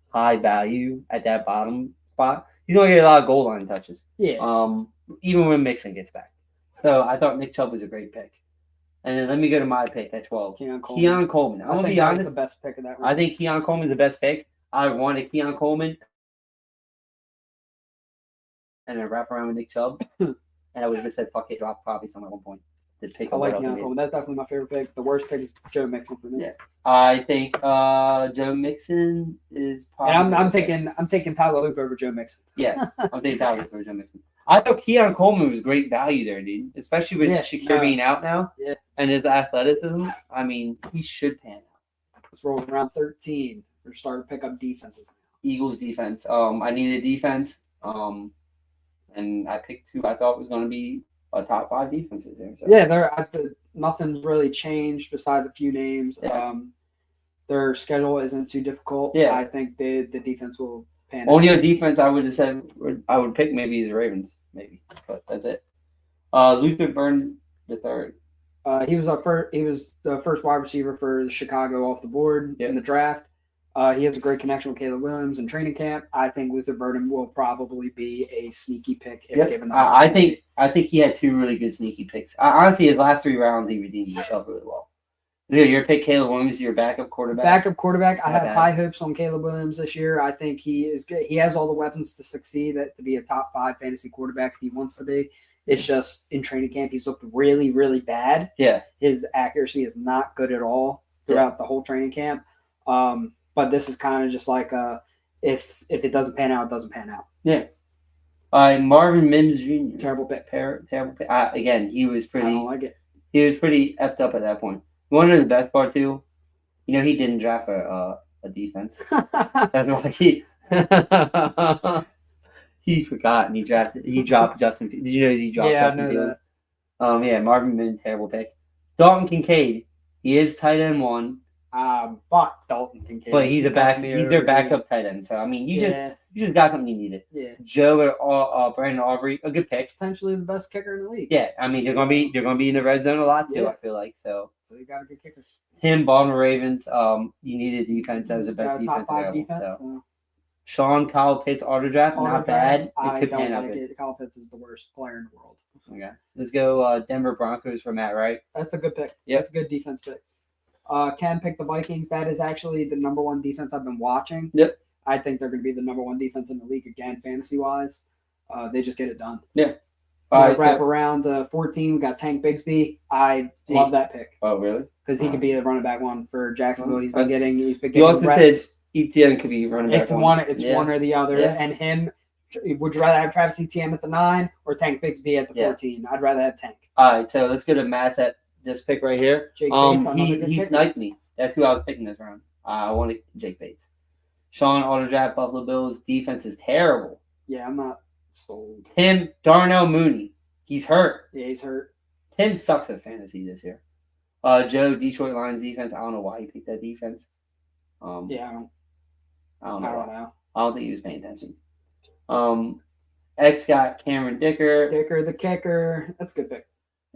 high value at that bottom spot. He's gonna get a lot of goal line touches. Yeah. Even when Mixon gets back. So I thought Nick Chubb was a great pick. And then let me go to my pick at 12. Keon Coleman. I'm gonna be honest. The best pick of that round. I think Keon Coleman's the best pick. I wanted Keon Coleman. And then wrap around with Nick Chubb. And I would have just said, fuck it, drop probably somewhere at one point. I like Keon Coleman. That's definitely my favorite pick. The worst pick is Joe Mixon for me. Yeah. I think Joe Mixon is probably. And I'm taking Tyler Luke over Joe Mixon. Yeah. I'm taking Tyler Luke over Joe Mixon. I thought Keon Coleman was great value there, dude. Especially with Shakir being out now. Yeah. And his athleticism. I mean, he should pan out. Let's roll around 13. We're starting to pick up defenses. Eagles defense. I needed defense. And I picked two I thought was going to be a top 5 defenses there. So. Yeah, nothing's really changed besides a few names. Yeah. Their schedule isn't too difficult. Yeah. I think the defense will pan out. Only a defense I would have said I would pick maybe is the Ravens, maybe. But that's it. Luther Burden III. He was the first wide receiver for Chicago off the board in the draft. He has a great connection with Caleb Williams in training camp. I think Luther Burden will probably be a sneaky pick if given the opportunity. I think he had 2 really good sneaky picks. Honestly, his last 3 rounds, he redeemed himself really well. Your pick, Caleb Williams, your backup quarterback. I have high hopes on Caleb Williams this year. I think he is good. He has all the weapons to succeed, to be a top 5 fantasy quarterback if he wants to be. It's just in training camp, he's looked really, really bad. Yeah. His accuracy is not good at all throughout the whole training camp. But this is kind of just like if it doesn't pan out, it doesn't pan out. Yeah. Marvin Mims Jr. Terrible pick. Terrible pick. Again, he was pretty. I don't like it. He was pretty effed up at that point. You want to know the best part too? He didn't draft a defense. That's why he forgot and he dropped Justin. Did you know he dropped Justin Fields? I know that. Marvin Mims, terrible pick. Dalton Kincaid, he is tight end 1. Fuck Dalton Kincaid. But he's their backup tight end. So you just got something you needed. Yeah. Joe or Brandon Aubrey, a good pick. Potentially the best kicker in the league. Yeah, they're gonna be in the red zone a lot too. Yeah. I feel like so. So you got a good kicker. Him, Baltimore Ravens. You need a defense that was the best defense available. So. Sean Kyle Pitts auto draft, not bad. I don't like it. Kyle Pitts is the worst player in the world. Okay, let's go Denver Broncos for Matt Wright. That's a good pick. Yep. That's a good defense pick. Ken picked the Vikings. That is actually the number 1 defense I've been watching. Yep. I think they're going to be the number 1 defense in the league again, fantasy-wise. They just get it done. Yeah. Wrap around 14, we got Tank Bigsby. I love that pick. Oh, really? Because he could be the running back 1 for Jacksonville. He's been getting You also said ETN could be running back it's 1. It's one or the other. Yeah. And him, would you rather have Travis Etienne at the 9 or Tank Bigsby at the 14? I'd rather have Tank. All right, so let's go to Matt's at this pick right here. Jake Bates, he sniped me. That's who I was picking this round. I wanted Jake Bates. Sean auto draft Buffalo Bills defense is terrible. Yeah, I'm not sold. Tim Darnell Mooney, he's hurt. Yeah, he's hurt. Tim sucks at fantasy this year. Joe Detroit Lions defense. I don't know why he picked that defense. I don't know. I don't think he was paying attention. X got Cameron Dicker. Dicker the kicker. That's a good pick.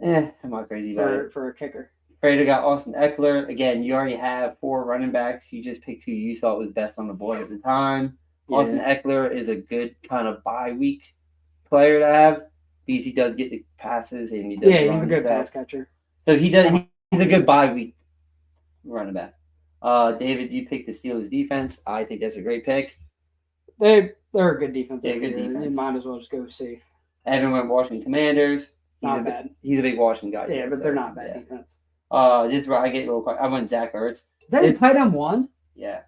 I'm not crazy about it. For a kicker. Prater got Austin Eckler. Again, you already have 4 running backs. You just picked who you thought was best on the board at the time. Yeah. Austin Eckler is a good kind of bye week player to have because he does get the passes and he does. Yeah, he's a good pass catcher. So he's a good bye week running back. David, you picked the Steelers defense. I think that's a great pick. They're a good defense. They're good defense. You might as well just go safe. Evan went Washington Commanders. Not bad. He's a big Washington guy. Yeah, but they're not bad defense. This is where I get a little quiet. I went Zach Ertz. Is that tight end 1? Yeah.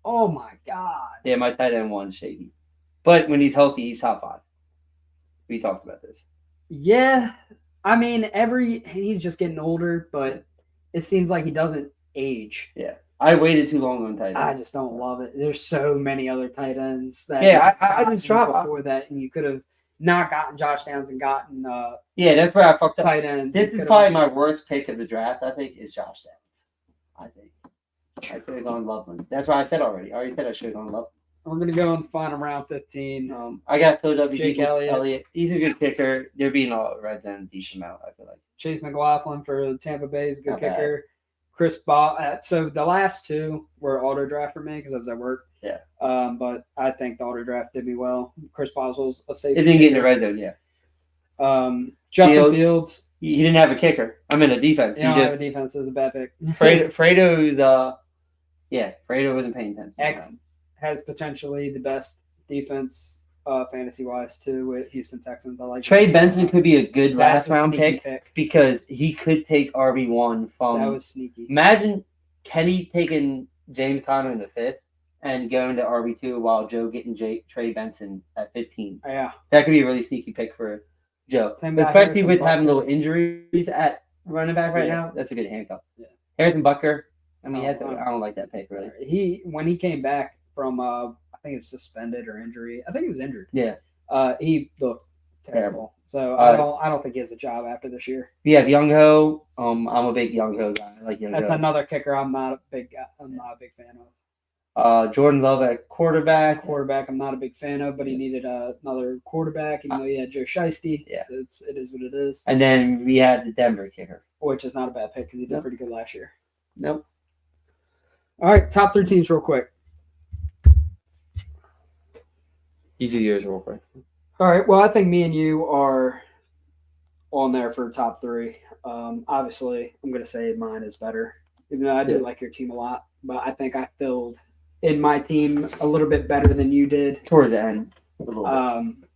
Oh my God. Yeah, my tight end 1 is shaky. But when he's healthy, he's top 5. We talked about this. Yeah. I mean, he's just getting older, but it seems like he doesn't age. Yeah. I waited too long on tight end. I just don't love it. There's so many other tight ends that I just dropped before that, and you could have not gotten Josh Downs and gotten that's where I fucked up. Tight end. This is probably my worst pick of the draft, I think, is Josh Downs. I think. I could have gone Loveland. That's what I said already. I already said I should have gone Loveland. I'm going to go and find him round 15. I got Philadelphia. Jake Elliott. He's a good kicker. They're being all red zone a decent amount, I feel like. Chase McLaughlin for Tampa Bay is a good kicker. Bad. Chris Ball. So the last 2 were auto draft for me because I was at work. Yeah. But I think the auto draft did me well. Chris Boswell's a safety. It didn't get in the red zone, yeah. Justin Fields. He didn't have a kicker. I'm in a defense. He just have a defense is a bad pick. Fredo's Fredo wasn't paying attention. X has potentially the best defense fantasy wise too with Houston Texans. I like Trey Benson could be a good last round pick because he could take RB1 from. That was sneaky. Imagine Kenny taking James Conner in the 5th and going to RB2 while Joe getting Trey Benson at 15. Yeah, that could be a really sneaky pick for Joe, especially with having little injuries at running back right now. That's a good handcuff. Yeah, Harrison Butker. I mean, I don't like that pick really. When he came back from I think it was suspended or injury. I think he was injured. Yeah. He looked terrible. So I don't think he has a job after this year. We have Young Ho. I'm a big Young Ho guy. I like Young Ho. That's another kicker. I'm not a big fan of. Jordan Love at quarterback. I'm not a big fan of, but he needed another quarterback, even though he had Joe Shiesty. Yeah. So it is what it is. And then we have the Denver kicker, which is not a bad pick because he did pretty good last year. Nope. All right, top 3 teams real quick. You do yours real quick. All right. Well, I think me and you are on there for top three. Obviously, I'm going to say mine is better, even though I do Yeah. like your team a lot. But I think I filled in my team a little bit better than you did. Towards the end. A little bit.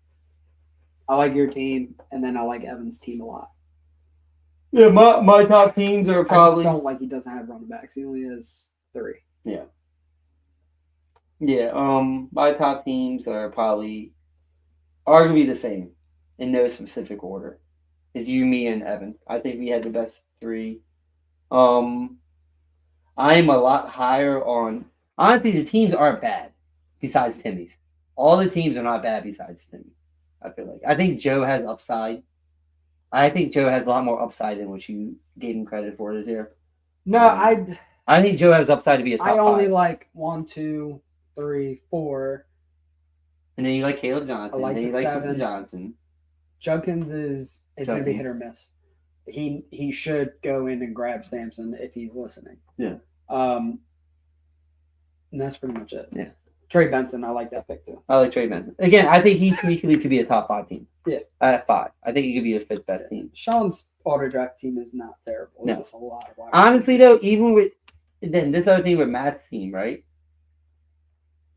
I like your team, and then I like Evan's team a lot. Yeah, my top teams are I probably. don't like he doesn't have running backs. He only has 3. Yeah. Yeah. My top teams are probably arguably the same in no specific order. Is you, me, and Evan. I think we had the best 3. I'm a lot higher on. Honestly, the teams aren't bad besides Timmy's. All the teams are not bad besides Timmy. I feel like. I think Joe has upside. I think Joe has a lot more upside than what you gave him credit for this year. No, I think Joe has upside to be a top I only 5. like 1, 2, 3, 4. And then you like Caleb Johnson. I like and then you the like 7. Cooper Johnson. Judkins is going to be Judkins. hit or miss. He should go in and grab Sampson if he's listening. Yeah. And that's pretty much it. Yeah. Trey Benson, I like that pick too. I like Trey Benson. Again, I think he sneakily could be a top 5 team. Yeah. At 5. I think he could be a 5th best team. Sean's auto draft team is not terrible. It's No. just a lot of wide Honestly, receivers. though, even with then this other thing with Matt's team, right?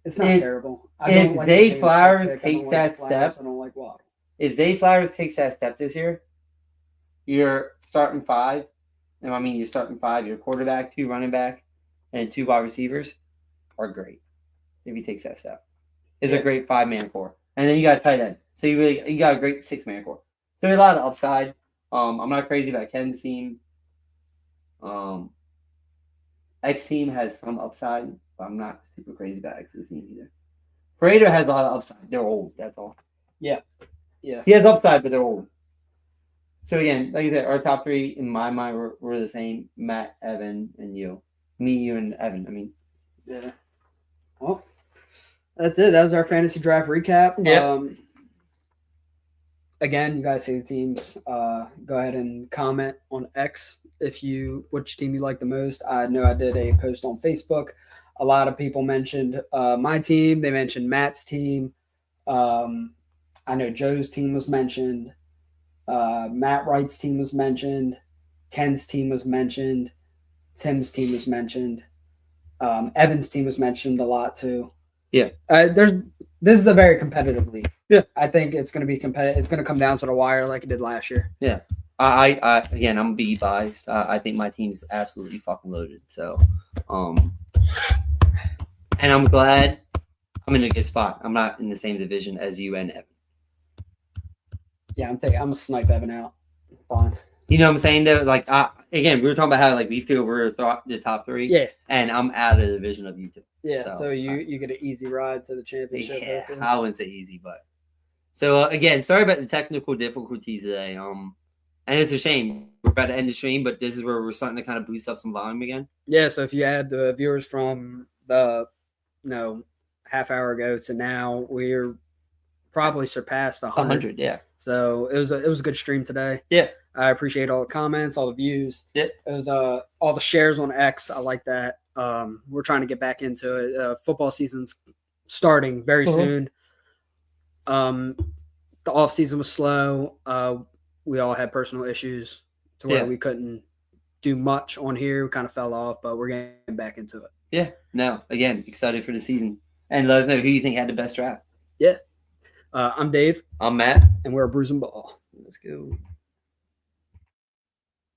It's not terrible. if like Zay the James Flowers pick. takes I that don't like Flowers. step- I don't like Waddle. If Zay Flowers takes that step this year, you're starting 5. And I mean, you're starting 5. Your quarterback, 2 running back, and 2 wide receivers are great. If he takes that step, it's a great 5-man core, and then you got a tight end. So you got a great 6-man core. So a lot of upside. I'm not crazy about Ken's team. X team has some upside, but I'm not super crazy about X's team either. Pareto has a lot of upside. They're old. That's all. Yeah. He has upside, but they're old. So again, like I said, our top 3 in my mind were the same: Matt, Evan, and you. Me, you, and Evan. I mean, yeah. Well, that's it. That was our fantasy draft recap. Yeah. Again, you guys see the teams. Go ahead and comment on X which team you like the most. I know I did a post on Facebook. A lot of people mentioned my team. They mentioned Matt's team. I know Joe's team was mentioned. Matt Wright's team was mentioned. Ken's team was mentioned. Tim's team was mentioned. Evan's team was mentioned a lot too. Yeah. This is a very competitive league. Yeah. I think it's going to be competitive. It's going to come down to the wire like it did last year. Yeah. I again, I'm be biased. I think my team's absolutely fucking loaded. So, and I'm glad I'm in a good spot. I'm not in the same division as you and Evan. Yeah, I'm gonna snipe Evan out. Fine. You know what I'm saying though? Like, again, we were talking about how like we feel we're the top 3. Yeah. And I'm out of the division of you two. Yeah. So you get an easy ride to the championship. Yeah, hopefully. I wouldn't say easy, but so again, sorry about the technical difficulties today. And it's a shame we're about to end the stream, but this is where we're starting to kind of boost up some volume again. Yeah. So if you add the viewers from the half hour ago to now, we're probably surpassed 100. Yeah. So it was a good stream today. Yeah. I appreciate all the comments, all the views. Yeah. It was all the shares on X. I like that. We're trying to get back into it. Football season's starting very soon. The off season was slow. We all had personal issues to where we couldn't do much on here. We kind of fell off, but we're getting back into it. Yeah. No, again, excited for the season. And let us know who you think had the best draft. Yeah. I'm Dave. I'm Matt. And we're a Bruising Ball. Let's go.